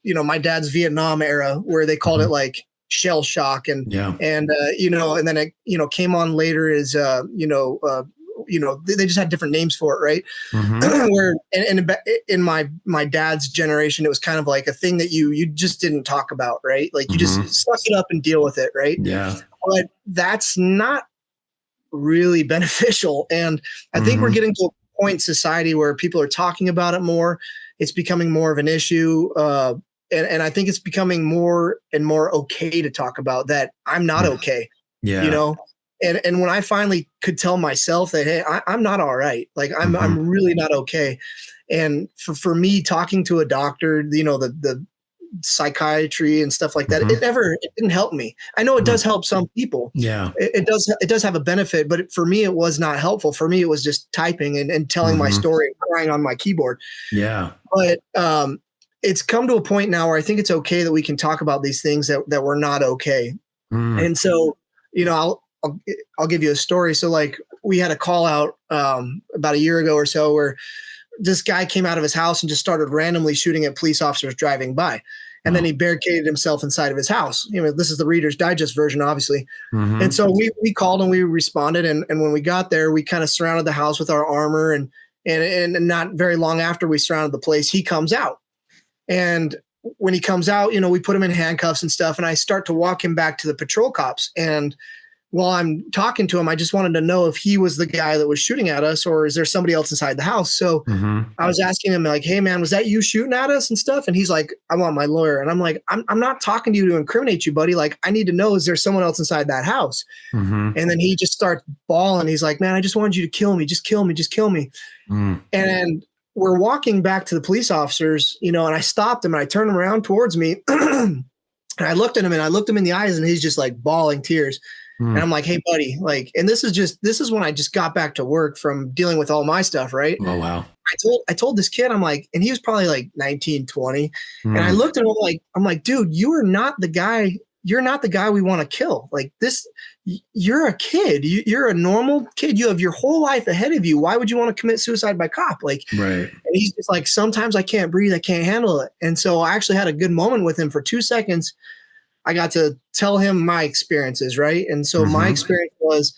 my dad's Vietnam era, where they called it shell shock, and then it came on later as they just had different names for it, right? Where and in my dad's generation, it was kind of like a thing that you just didn't talk about, right? You just suck it up and deal with it, right? Yeah. But that's not really beneficial. And I think we're getting to a point in society where people are talking about it more. It's becoming more of an issue. And I think it's becoming more and more okay to talk about that. I'm not okay. Yeah. And when I finally could tell myself that, hey, I'm not all right. I'm really not okay. And for me, talking to a doctor, the psychiatry and stuff like that, it didn't help me. I know it does help some people. Yeah. It does have a benefit, but for me, it was not helpful. For me, it was just typing and telling my story and crying on my keyboard. Yeah. But it's come to a point now where I think it's okay that we can talk about these things that were not okay. And so, I'll give you a story. So we had a call out about a year ago or so, where this guy came out of his house and just started randomly shooting at police officers driving by. And then he barricaded himself inside of his house. This is the Reader's Digest version, obviously. And so we called and we responded. And when we got there, we kind of surrounded the house with our armor. And not very long after we surrounded the place, he comes out. And when he comes out, we put him in handcuffs and stuff, and I start to walk him back to the patrol cops. And while I'm talking to him, I just wanted to know if he was the guy that was shooting at us, or is there somebody else inside the house? So I was asking him like, hey man, was that you shooting at us and stuff? And he's like, I want my lawyer. And I'm like, I'm not talking to you to incriminate you, buddy. Like, I need to know, is there someone else inside that house? And then he just starts bawling. He's like, man, I just wanted you to kill me. Just kill me. Just kill me. And we're walking back to the police officers, and I stopped him and I turned him around towards me and I looked at him and I looked him in the eyes, and he's just like bawling tears. And I'm like, hey buddy, like, and this is when I just got back to work from dealing with all my stuff. Right. Oh, wow. I told this kid, I'm like, and he was probably like 19, 20. And I looked at him like, I'm like, dude, you are not the guy. You're not the guy we want to kill. Like this, you're a kid. You're a normal kid. You have your whole life ahead of you. Why would you want to commit suicide by cop? Like, right. And he's just like, sometimes I can't breathe. I can't handle it. And so I actually had a good moment with him for 2 seconds. I got to tell him my experiences, right? And so my experience was,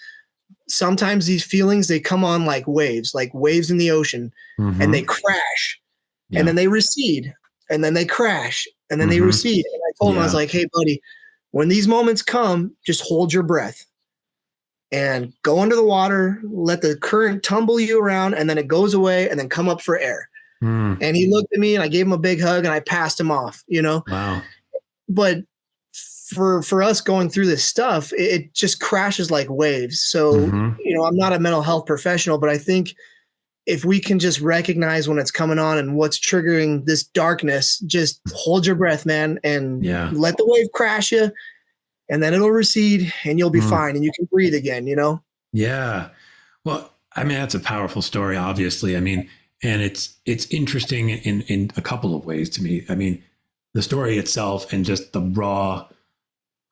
sometimes these feelings, they come on like waves in the ocean, and they crash, and then they recede, and then they crash, and then they recede. And I told him, I was like, hey buddy, when these moments come, just hold your breath and go under the water, let the current tumble you around, and then it goes away, and then come up for air. And he looked at me, and I gave him a big hug, and I passed him off, Wow. But for us going through this stuff, it just crashes like waves. So, I'm not a mental health professional, but I think if we can just recognize when it's coming on and what's triggering this darkness, just hold your breath, man, and let the wave crash you, and then it'll recede and you'll be fine and you can breathe again, Yeah. Well, I mean, that's a powerful story, obviously. I mean, and it's interesting in a couple of ways to me. I mean, the story itself and just the raw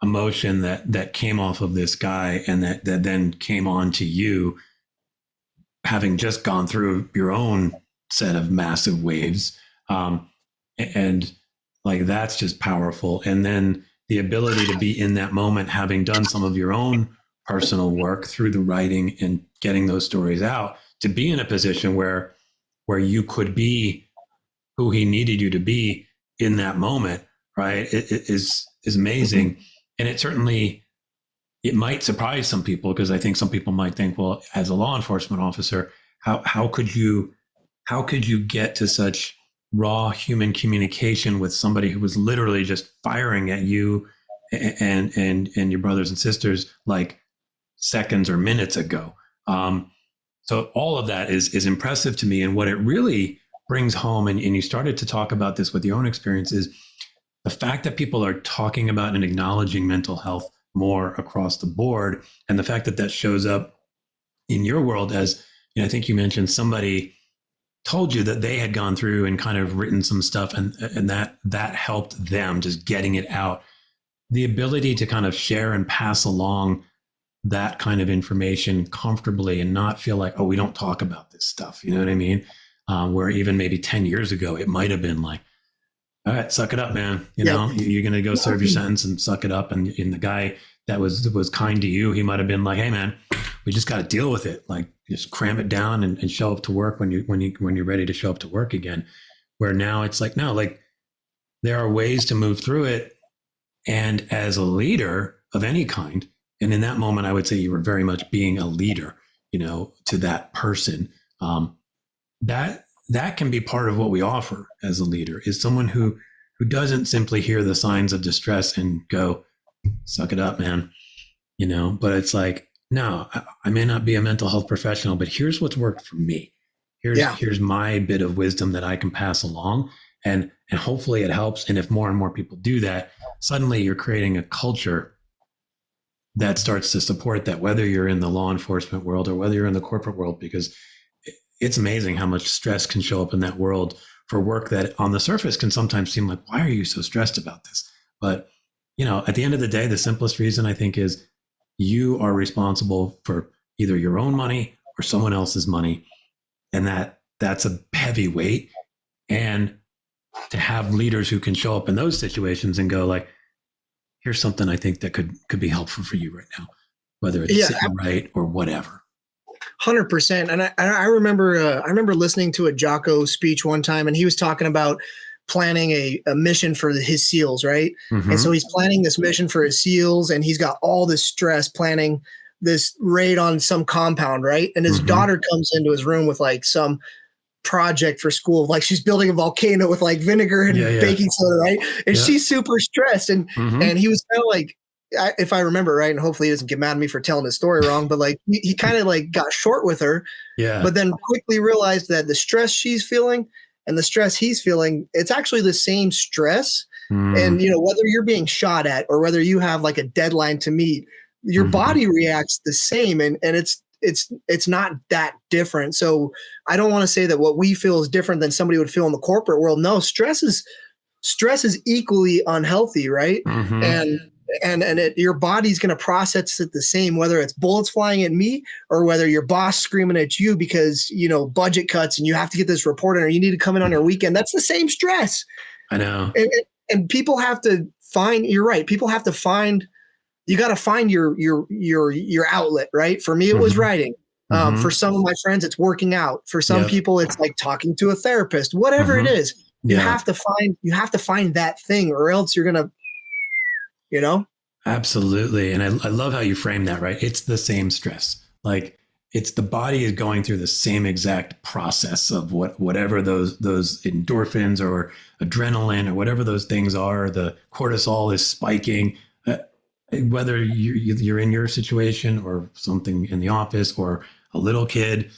emotion that came off of this guy, and that then came on to you, having just gone through your own set of massive waves. And like, that's just powerful. And then the ability to be in that moment, having done some of your own personal work through the writing and getting those stories out, to be in a position where you could be who he needed you to be in that moment. Right. It is amazing. And it might surprise some people, because I think some people might think, well, as a law enforcement officer, how could you get to such raw human communication with somebody who was literally just firing at you and your brothers and sisters like seconds or minutes ago? So all of that is impressive to me. And what it really brings home, and you started to talk about this with your own experiences, the fact that people are talking about and acknowledging mental health more across the board, and the fact that shows up in your world as, I think you mentioned somebody told you that they had gone through and kind of written some stuff, and that helped them, just getting it out. The ability to kind of share and pass along that kind of information comfortably and not feel like, oh, we don't talk about this stuff. You know what I mean? Where even maybe 10 years ago, it might have been like, all right, suck it up, man. You're going to go serve your sentence and suck it up. And the guy that was kind to you, he might've been like, hey man, we just got to deal with it. Like, just cram it down and show up to work when you're ready to show up to work again. Where now it's like, no, like, there are ways to move through it. And as a leader of any kind, and in that moment, I would say you were very much being a leader, to that person. That can be part of what we offer as a leader, is someone who doesn't simply hear the signs of distress and go, suck it up, man. But it's like, no, I may not be a mental health professional, but here's what's worked for me. Here's my bit of wisdom that I can pass along, and hopefully it helps. And if more and more people do that, suddenly you're creating a culture that starts to support that, whether you're in the law enforcement world or whether you're in the corporate world, because it's amazing how much stress can show up in that world for work that on the surface can sometimes seem like, why are you so stressed about this? But, at the end of the day, the simplest reason, I think, is you are responsible for either your own money or someone else's money. And that's a heavy weight. And to have leaders who can show up in those situations and go like, here's something I think that could be helpful for you right now, whether it's sitting right or whatever. 100%. And I remember listening to a Jocko speech one time, and he was talking about planning a mission for his SEALs, right? Mm-hmm. And so he's planning this mission for his SEAls, and he's got all this stress planning this raid on some compound, right? And his daughter comes into his room with like some project for school, like she's building a volcano with like vinegar and baking soda, right? And she's super stressed, and he was kind of like, if I remember right, and hopefully he doesn't get mad at me for telling his story wrong, but like he kind of like got short with her, but then quickly realized that the stress she's feeling and the stress he's feeling, it's actually the same stress. And whether you're being shot at or whether you have like a deadline to meet, your body reacts the same, and it's not that different. So I don't want to say that what we feel is different than somebody would feel in the corporate world. No, stress is equally unhealthy, right? And your body's going to process it the same, whether it's bullets flying at me or whether your boss screaming at you because, budget cuts and you have to get this report in or you need to come in on your weekend. That's the same stress. I know. And people have to find, you're right. People have to find, you got to find your outlet, right? For me, it was writing. For some of my friends, it's working out. For some people, it's like talking to a therapist, whatever it is. You have to find that thing, or else you're going to, Absolutely. And I love how you frame that, right? It's the same stress. Like it's the body is going through the same exact process of whatever those endorphins or adrenaline or whatever those things are. The cortisol is spiking, whether you're in your situation or something in the office or a little kid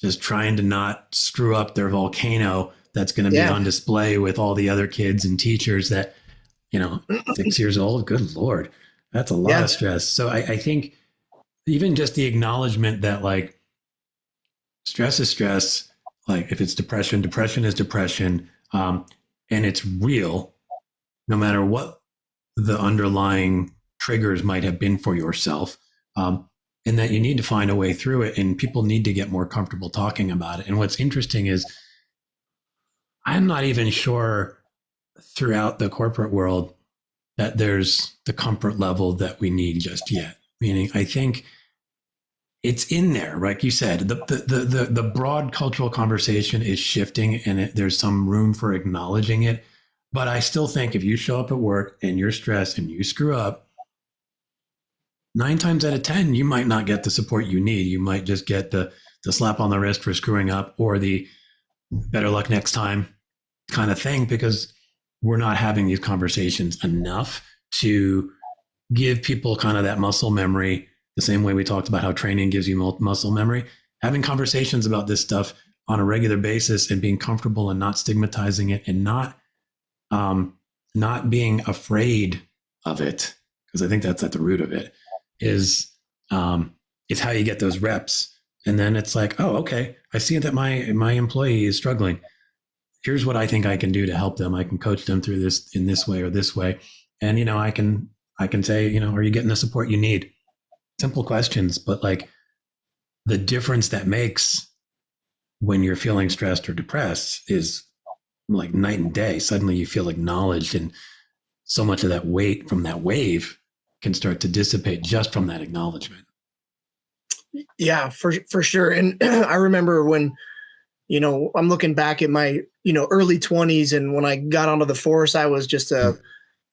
just trying to not screw up their volcano that's going to be on display with all the other kids and teachers that, 6 years old. Good Lord. That's a lot of stress. So I think even just the acknowledgement that like stress is stress, like if it's depression is depression. And it's real no matter what the underlying triggers might have been for yourself. And that you need to find a way through it, and people need to get more comfortable talking about it. And what's interesting is I'm not even sure throughout the corporate world that there's the comfort level that we need just yet. Meaning, I think it's in there, like you said, the broad cultural conversation is shifting, and there's some room for acknowledging it. But I still think if you show up at work and you're stressed and you screw up, 9 times out of 10, you might not get the support you need. You might just get the slap on the wrist for screwing up or the better luck next time kind of thing, because we're not having these conversations enough to give people kind of that muscle memory, the same way we talked about how training gives you muscle memory. Having conversations about this stuff on a regular basis and being comfortable and not stigmatizing it and not being afraid of it, because I think that's at the root of it, is it's how you get those reps. And then it's like, oh, okay, I see that my employee is struggling. Here's what I think I can do to help them. I can coach them through this in this way or this way. And, I can say, are you getting the support you need? Simple questions, but like the difference that makes when you're feeling stressed or depressed is like night and day. Suddenly you feel acknowledged, and so much of that weight from that wave can start to dissipate just from that acknowledgement. Yeah, for sure. And I remember when, I'm looking back at my, early 20s, and when I got onto the force, I was just an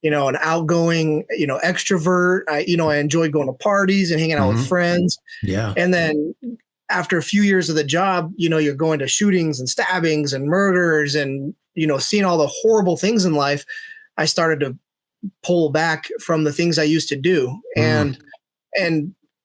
outgoing, extrovert. I enjoyed going to parties and hanging out with friends. Yeah. And then after a few years of the job, you're going to shootings and stabbings and murders and, seeing all the horrible things in life. I started to pull back from the things I used to do. And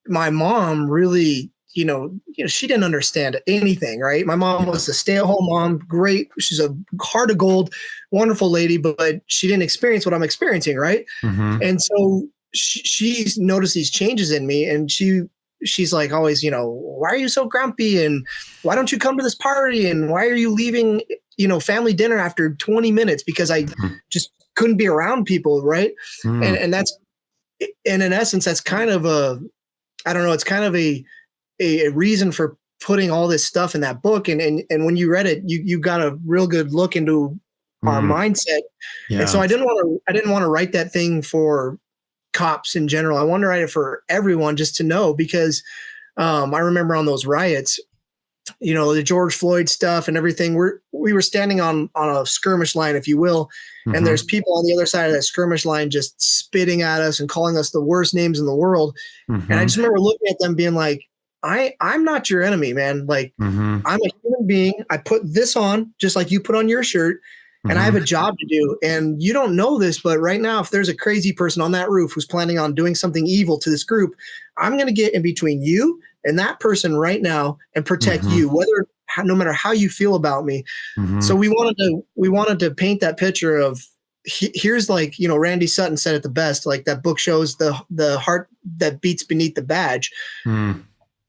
my mom really, she didn't understand anything, right? My mom was a stay-at-home mom, great. She's a heart of gold, wonderful lady, but she didn't experience what I'm experiencing, right? And so she's noticed these changes in me, and she's like always, why are you so grumpy? And why don't you come to this party? And why are you leaving, family dinner after 20 minutes? Because I just couldn't be around people, right? And that's, and in essence, that's kind of it's kind of a reason for putting all this stuff in that book. And when you read it, you got a real good look into our mindset. Yeah. And so I didn't want to write that thing for cops in general. I wanted to write it for everyone just to know, because I remember on those riots, the George Floyd stuff and everything. We were standing on a skirmish line, if you will, and there's people on the other side of that skirmish line just spitting at us and calling us the worst names in the world. And I just remember looking at them being like, I'm not your enemy, man. Like, I'm a human being. I put this on just like you put on your shirt, and I have a job to do. And you don't know this, but right now, if there's a crazy person on that roof who's planning on doing something evil to this group, I'm going to get in between you and that person right now and protect you, no matter how you feel about me. So we wanted to paint that picture of, here's like, Randy Sutton said it the best, like that book shows the heart that beats beneath the badge.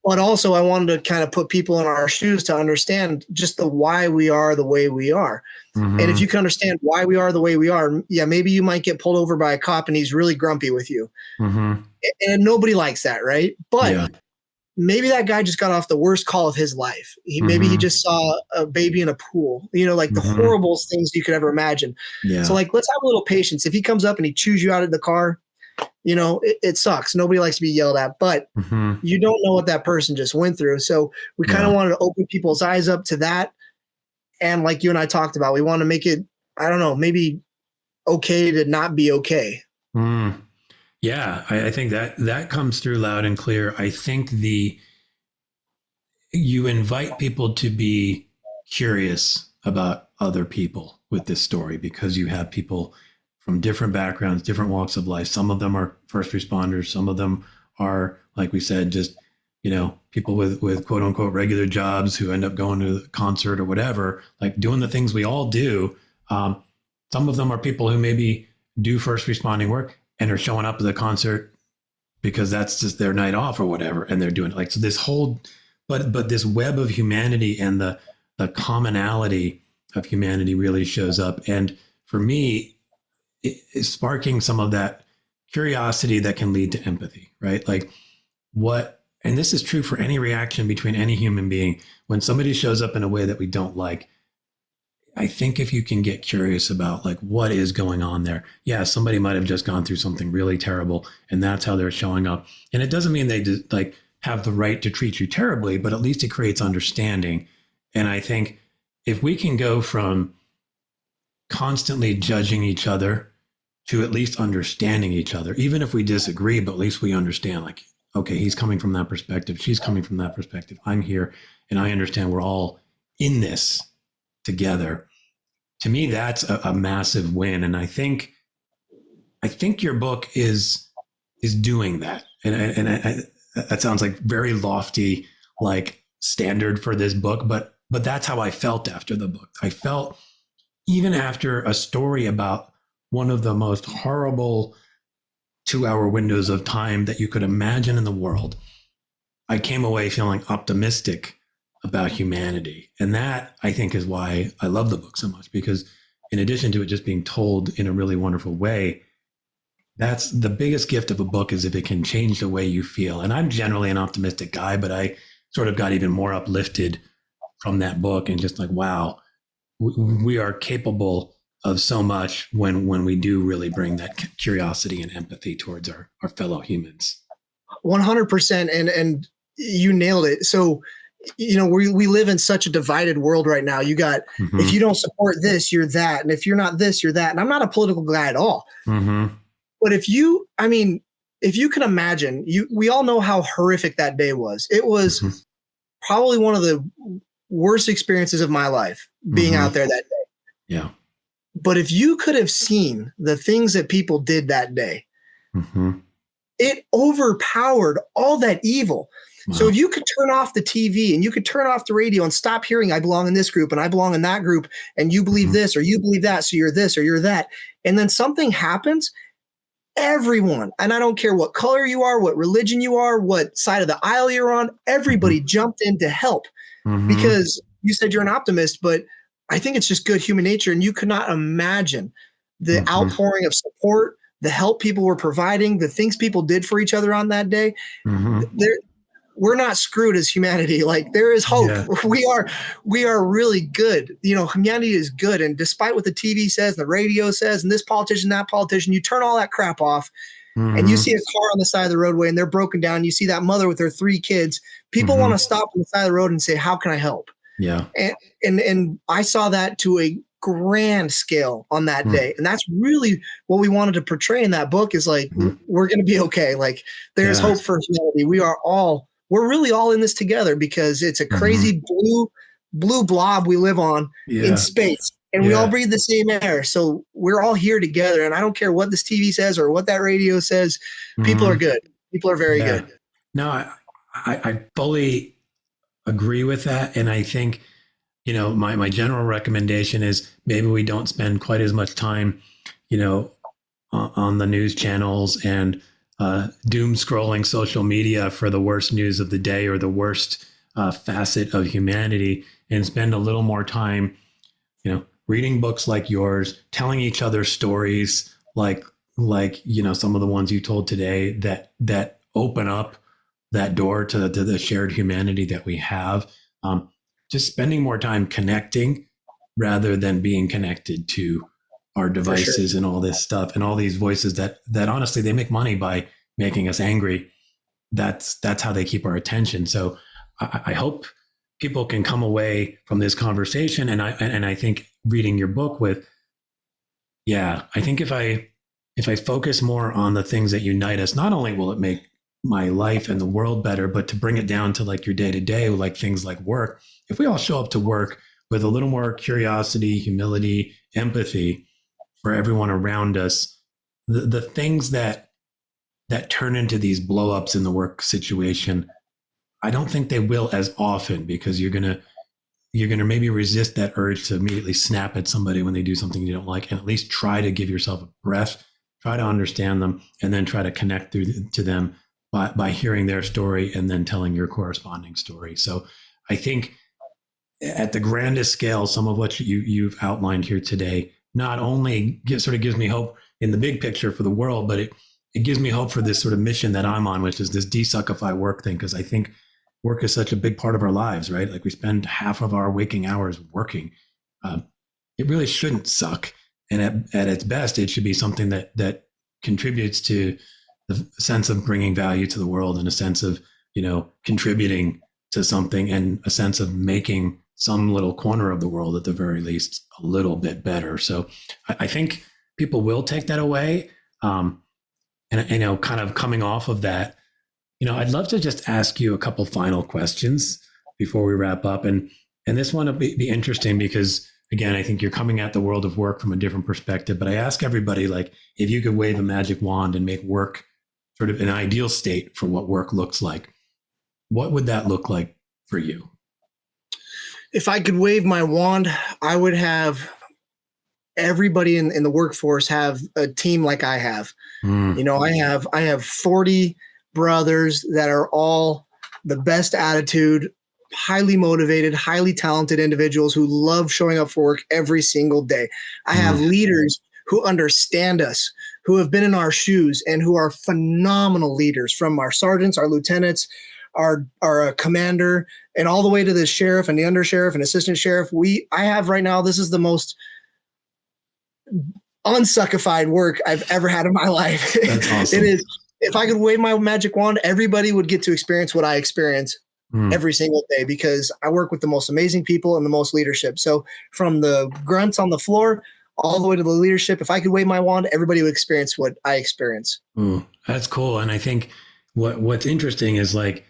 But also I wanted to kind of put people in our shoes to understand just the why we are the way we are. And if you can understand why we are the way we are, maybe you might get pulled over by a cop and he's really grumpy with you. And nobody likes that, right? But maybe that guy just got off the worst call of his life. Maybe he just saw a baby in a pool, like the horrible things you could ever imagine. So like, let's have a little patience. If he comes up and he chews you out of the car, it sucks. Nobody likes to be yelled at, but you don't know what that person just went through. So we kind of wanted to open people's eyes up to that. And like you and I talked about, we want to make it, I don't know, maybe okay to not be okay. Yeah, I think that comes through loud and clear. I think you invite people to be curious about other people with this story, because you have people from different backgrounds, different walks of life. Some of them are first responders. Some of them are, like we said, just, people with quote unquote regular jobs who end up going to a concert or whatever, like doing the things we all do. Some of them are people who maybe do first responding work and are showing up at the concert because that's just their night off or whatever. And they're doing it like, so this whole, but this web of humanity and the commonality of humanity really shows up. And for me, it's sparking some of that curiosity that can lead to empathy, right? Like and this is true for any reaction between any human being. When somebody shows up in a way that we don't like, I think if you can get curious about like what is going on there, somebody might have just gone through something really terrible and that's how they're showing up. And it doesn't mean they just like have the right to treat you terribly, but at least it creates understanding. And I think if we can go from constantly judging each other to at least understanding each other, even if we disagree, but at least we understand, like, okay, he's coming from that perspective, she's coming from that perspective, I'm here, and I understand we're all in this together. To me, that's a massive win. And I think your book is doing that. And that sounds like very lofty, like standard for this book, but that's how I felt after the book. I felt, even after a story about one of the most horrible 2-hour windows of time that you could imagine in the world, I came away feeling optimistic about humanity. And that, I think, is why I love the book so much, because in addition to it just being told in a really wonderful way, that's the biggest gift of a book, is if it can change the way you feel. And I'm generally an optimistic guy, but I sort of got even more uplifted from that book, and just like, wow, we are capable of so much when we do really bring that curiosity and empathy towards our fellow humans. 100%. And you nailed it. So, we live in such a divided world right now. You got, if you don't support this, you're that. And if you're not this, you're that. And I'm not a political guy at all. But if you can imagine, we all know how horrific that day was. It was probably one of the worst experiences of my life, being out there that day. Yeah. But if you could have seen the things that people did that day, it overpowered all that evil. Wow. So if you could turn off the TV and you could turn off the radio and stop hearing, I belong in this group and I belong in that group, and you believe this or you believe that, so you're this or you're that, and then something happens, everyone, and I don't care what color you are, what religion you are, what side of the aisle you're on, everybody jumped in to help. Because you said you're an optimist, but I think it's just good human nature. And you could not imagine the outpouring of support, the help people were providing, the things people did for each other on that day. We're not screwed as humanity. Like, there is hope. Yeah. We are really good. Humanity is good. And despite what the TV says, the radio says, and this politician, that politician, you turn all that crap off and you see a car on the side of the roadway and they're broken down. You see that mother with her 3 kids. People want to stop on the side of the road and say, how can I help? Yeah. And I saw that to a grand scale on that day. And that's really what we wanted to portray in that book is like, we're going to be okay. Like there's hope for humanity. We're really all in this together because it's a crazy blue blob we live on in space. And we all breathe the same air. So we're all here together. And I don't care what this TV says or what that radio says. People are good. People are very good. No, I fully agree with that. And I think, my general recommendation is maybe we don't spend quite as much time, on the news channels and doom scrolling social media for the worst news of the day or the worst facet of humanity, and spend a little more time, reading books like yours, telling each other stories like some of the ones you told today that open up that door to the shared humanity that we have. Just spending more time connecting rather than being connected to our devices and all this stuff and all these voices that honestly, they make money by making us angry. That's how they keep our attention. So I hope people can come away from this conversation. And I think reading your book with, I think if I focus more on the things that unite us, not only will it make my life and the world better, but to bring it down to like your day to day, like things like work. If we all show up to work with a little more curiosity, humility, empathy for everyone around us, the things that turn into these blow-ups in the work situation, I don't think they will as often, because you're gonna maybe resist that urge to immediately snap at somebody when they do something you don't like, and at least try to give yourself a breath, try to understand them, and then try to connect to them by hearing their story and then telling your corresponding story. So I think at the grandest scale, some of what you've outlined here today not only gives me hope in the big picture for the world, but it gives me hope for this sort of mission that I'm on, which is this Desuckify Work thing, because I think work is such a big part of our lives, right? Like we spend half of our waking hours working. It really shouldn't suck. And at its best, it should be something that contributes to the sense of bringing value to the world, and a sense of, contributing to something, and a sense of making some little corner of the world at the very least a little bit better. So I think people will take that away. And, kind of coming off of that, I'd love to just ask you a couple final questions before we wrap up. And this one will be interesting because, again, I think you're coming at the world of work from a different perspective. But I ask everybody, like, if you could wave a magic wand and make work sort of an ideal state for what work looks like, what would that look like for you? If I could wave my wand, I would have everybody in the workforce have a team like I have. I have 40 brothers that are all the best attitude, highly motivated, highly talented individuals who love showing up for work every single day. I have leaders who understand us, who have been in our shoes, and who are phenomenal leaders, from our sergeants, our lieutenants, our commander, and all the way to the sheriff and the undersheriff and assistant sheriff. I have right now, this is the most unsuckified work I've ever had in my life. That's awesome. It is. If I could wave my magic wand, everybody would get to experience what I experience every single day, because I work with the most amazing people and the most leadership. So from the grunts on the floor all the way to the leadership, if I could wave my wand, everybody would experience what I experience. That's cool. And I think what's interesting is, like,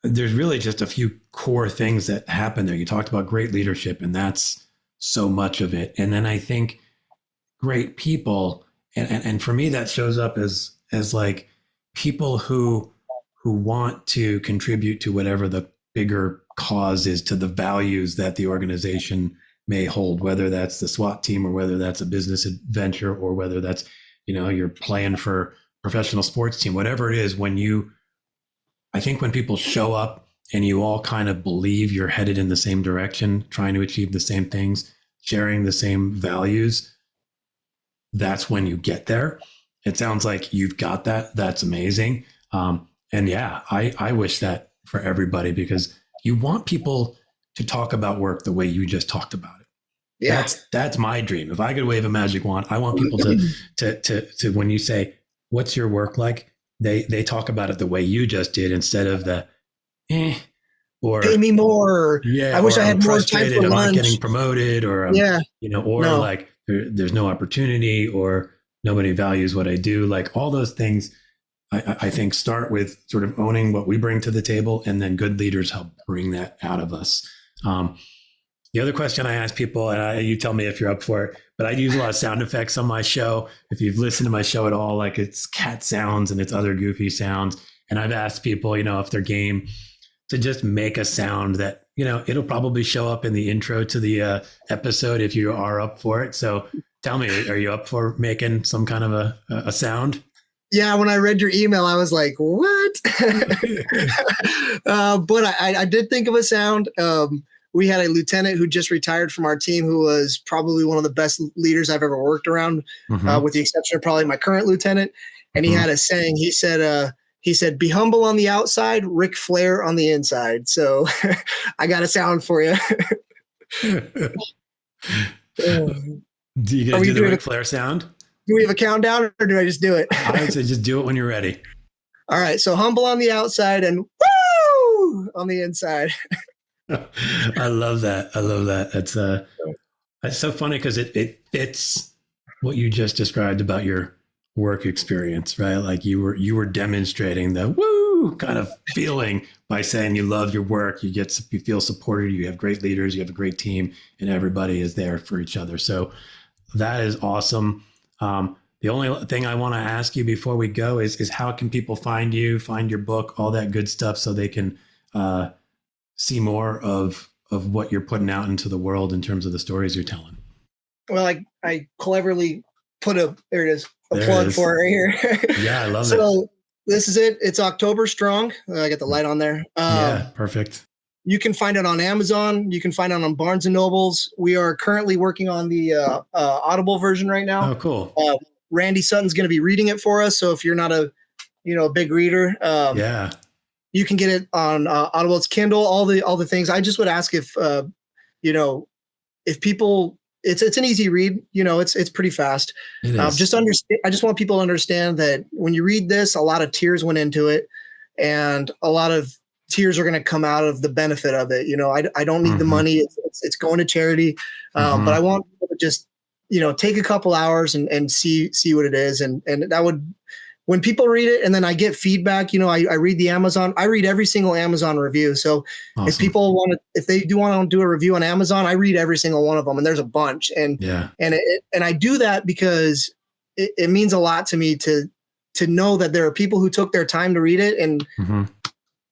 there's really just a few core things that happen there. You talked about great leadership, and that's so much of it. And then I think great people, and for me, that shows up as like people who want to contribute to whatever the bigger cause is, to the values that the organization may hold, whether that's the SWAT team, or whether that's a business adventure, or whether that's, you're playing for professional sports team, whatever it is. I think when people show up and you all kind of believe you're headed in the same direction, trying to achieve the same things, sharing the same values, that's when you get there. It sounds like you've got that. That's amazing. And yeah, I wish that for everybody, because you want people to talk about work the way you just talked about it. Yeah. That's my dream. If I could wave a magic wand, I want people to when you say, what's your work like? They talk about it the way you just did, instead of the or pay me more. yeah, I wish or I I'm had more time frustrated, for am I lunch. getting promoted, or Yeah. or No. like there's no opportunity, or nobody values what I do. Like all those things, I think start with sort of owning what we bring to the table, and then good leaders help bring that out of us. The other question I ask people, and you tell me if you're up for it, but I use a lot of sound effects on my show. If you've listened to my show at all, like it's cat sounds and it's other goofy sounds. And I've asked people, if they're game, to just make a sound that, it'll probably show up in the intro to the episode if you are up for it. So tell me, are you up for making some kind of a sound? Yeah, when I read your email, I was like, what? But I did think of a sound. We had a lieutenant who just retired from our team who was probably one of the best leaders I've ever worked around, with the exception of probably my current lieutenant. And he had a saying. He said, be humble on the outside, Ric Flair on the inside. So I got a sound for you. Do you guys do the Ric Flair sound? Do we have a countdown, or do I just do it? I would say just do it when you're ready. All right. So humble on the outside and woo on the inside. I love that. That's so funny because it fits what you just described about your work experience, right? Like you were demonstrating the woo kind of feeling by saying you love your work, you feel supported, you have great leaders, you have a great team, and everybody is there for each other. So that is awesome. The only thing I want to ask you before we go is how can people find you, find your book, all that good stuff, so they can see more of what you're putting out into the world in terms of the stories you're telling? Well, I cleverly put a plug for it right here. Yeah, I love it. So this is it. It's October Strong. I got the light on there. Yeah, perfect. You can find it on Amazon. You can find it on Barnes and Nobles. We are currently working on the Audible version right now. Oh, cool. Randy Sutton's going to be reading it for us. So if you're not a big reader, you can get it on Audible. It's Kindle, all the things. I just would ask if people, it's an easy read, it's pretty fast. Just understand. I just want people to understand that when you read this, a lot of tears went into it, and a lot of tears are going to come out of the benefit of it. I don't need the money. It's going to charity. But I want people to just, take a couple hours and see what it is. And that would, when people read it and then I get feedback, I read I read every single Amazon review. So awesome. If they do want to do a review on Amazon, I read every single one of them, and there's a bunch. And I do that because it means a lot to me to know that there are people who took their time to read it, and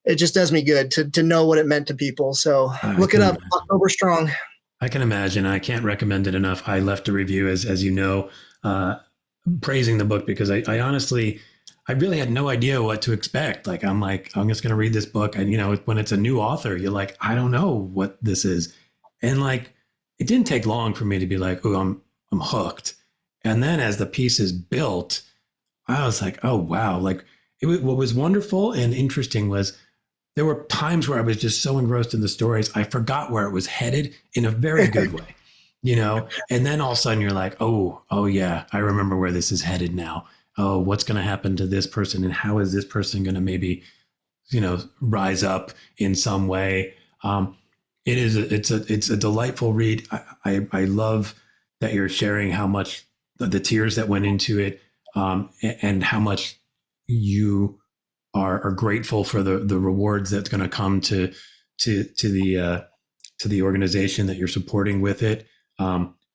it just does me good to know what it meant to people. So look it up, October Strong. I can imagine. I can't recommend it enough. I left a review, as you know, praising the book, because I honestly, I really had no idea what to expect. I'm just going to read this book. And, when it's a new author, you're like, I don't know what this is. And it didn't take long for me to be like, oh, I'm hooked. And then as the pieces built, I was like, oh, wow. What was wonderful and interesting was there were times where I was just so engrossed in the stories, I forgot where it was headed in a very good way. And then all of a sudden you're like, oh yeah, I remember where this is headed now. Oh, what's going to happen to this person, and how is this person going to maybe, rise up in some way? It's a delightful read. I love that you're sharing how much the tears that went into it, and how much you are grateful for the rewards that's going to come to the organization that you're supporting with it.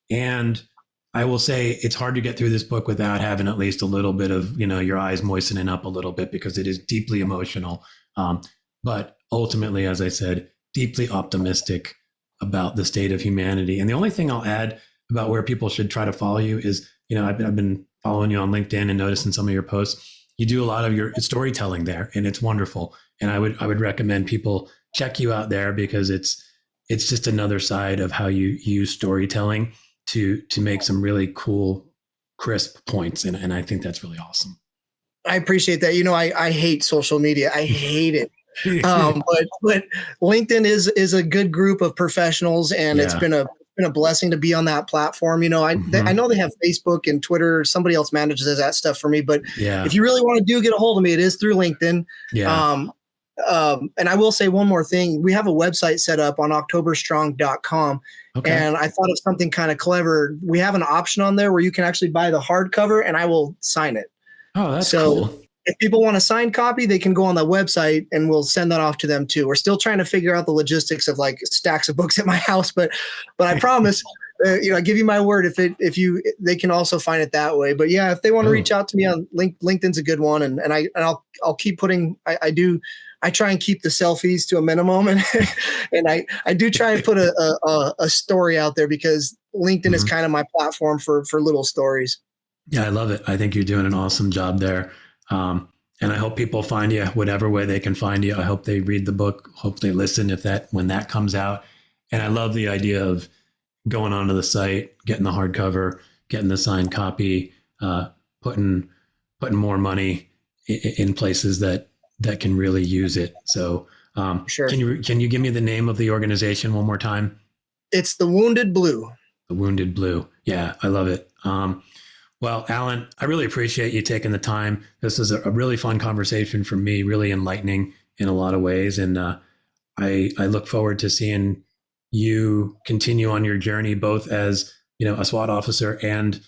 And I will say it's hard to get through this book without having at least a little bit of, your eyes moistening up a little bit, because it is deeply emotional. But ultimately, as I said, deeply optimistic about the state of humanity. And the only thing I'll add about where people should try to follow you is, I've been following you on LinkedIn and noticing some of your posts. You do a lot of your storytelling there, and it's wonderful. And I would recommend people check you out there, because it's just another side of how you use storytelling to make some really cool, crisp points. And I think that's really awesome. I appreciate that. I hate social media. I hate it. But LinkedIn is a good group of professionals, and it's been a been a blessing to be on that platform. You know, I know they have Facebook and Twitter. Somebody else manages that stuff for me. But if you really want to get a hold of me, it is through LinkedIn. Yeah. And I will say one more thing. We have a website set up on octoberstrong.com. Okay. And I thought of something kind of clever. We have an option on there where you can actually buy the hardcover and I will sign it. Oh, that's cool. If people want a signed copy, they can go on the website and we'll send that off to them too. We're still trying to figure out the logistics of like stacks of books at my house, but I promise, I give you my word. They can also find it that way. But yeah, if they want to reach out to me on LinkedIn's a good one. And I'll keep putting, I try and keep the selfies to a minimum, and I do try and put a story out there because LinkedIn is kind of my platform for little stories. Yeah, I love it. I think you're doing an awesome job there. And I hope people find you whatever way they can find you. I hope they read the book, hope they listen when that comes out. And I love the idea of going onto the site, getting the hardcover, getting the signed copy, putting more money in places that can really use it. So sure. Can you give me the name of the organization one more time? It's the Wounded Blue. The Wounded Blue. Yeah, I love it. Well, Allyn, I really appreciate you taking the time. This was a really fun conversation for me, really enlightening in a lot of ways. And I look forward to seeing you continue on your journey, both as a S.W.A.T officer and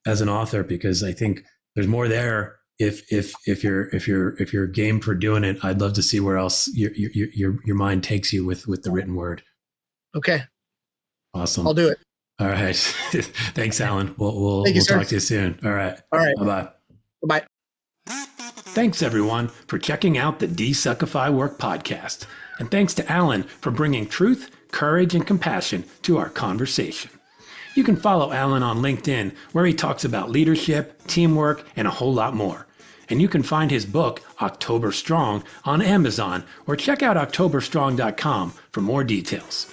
as an author, because I think there's more there. If you're game for doing it, I'd love to see where else your mind takes you with the written word. Okay. Awesome. I'll do it. All right. Thanks, Allyn. We'll talk to you soon. All right. Bye-bye. Bye-bye. Thanks, everyone, for checking out the DesuckifyWork podcast. And thanks to Allyn for bringing truth, courage, and compassion to our conversation. You can follow Allyn on LinkedIn, where he talks about leadership, teamwork, and a whole lot more. And you can find his book, October Strong, on Amazon, or check out octoberstrong.com for more details.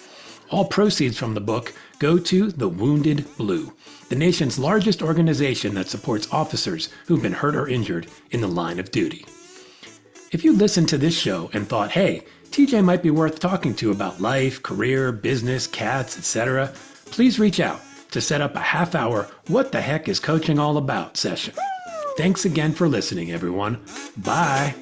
All proceeds from the book go to the Wounded Blue, the nation's largest organization that supports officers who've been hurt or injured in the line of duty. If you listened to this show and thought, hey, TJ might be worth talking to about life, career, business, cats, etc., please reach out to set up a half-hour What the Heck is Coaching All About session. Thanks again for listening, everyone. Bye.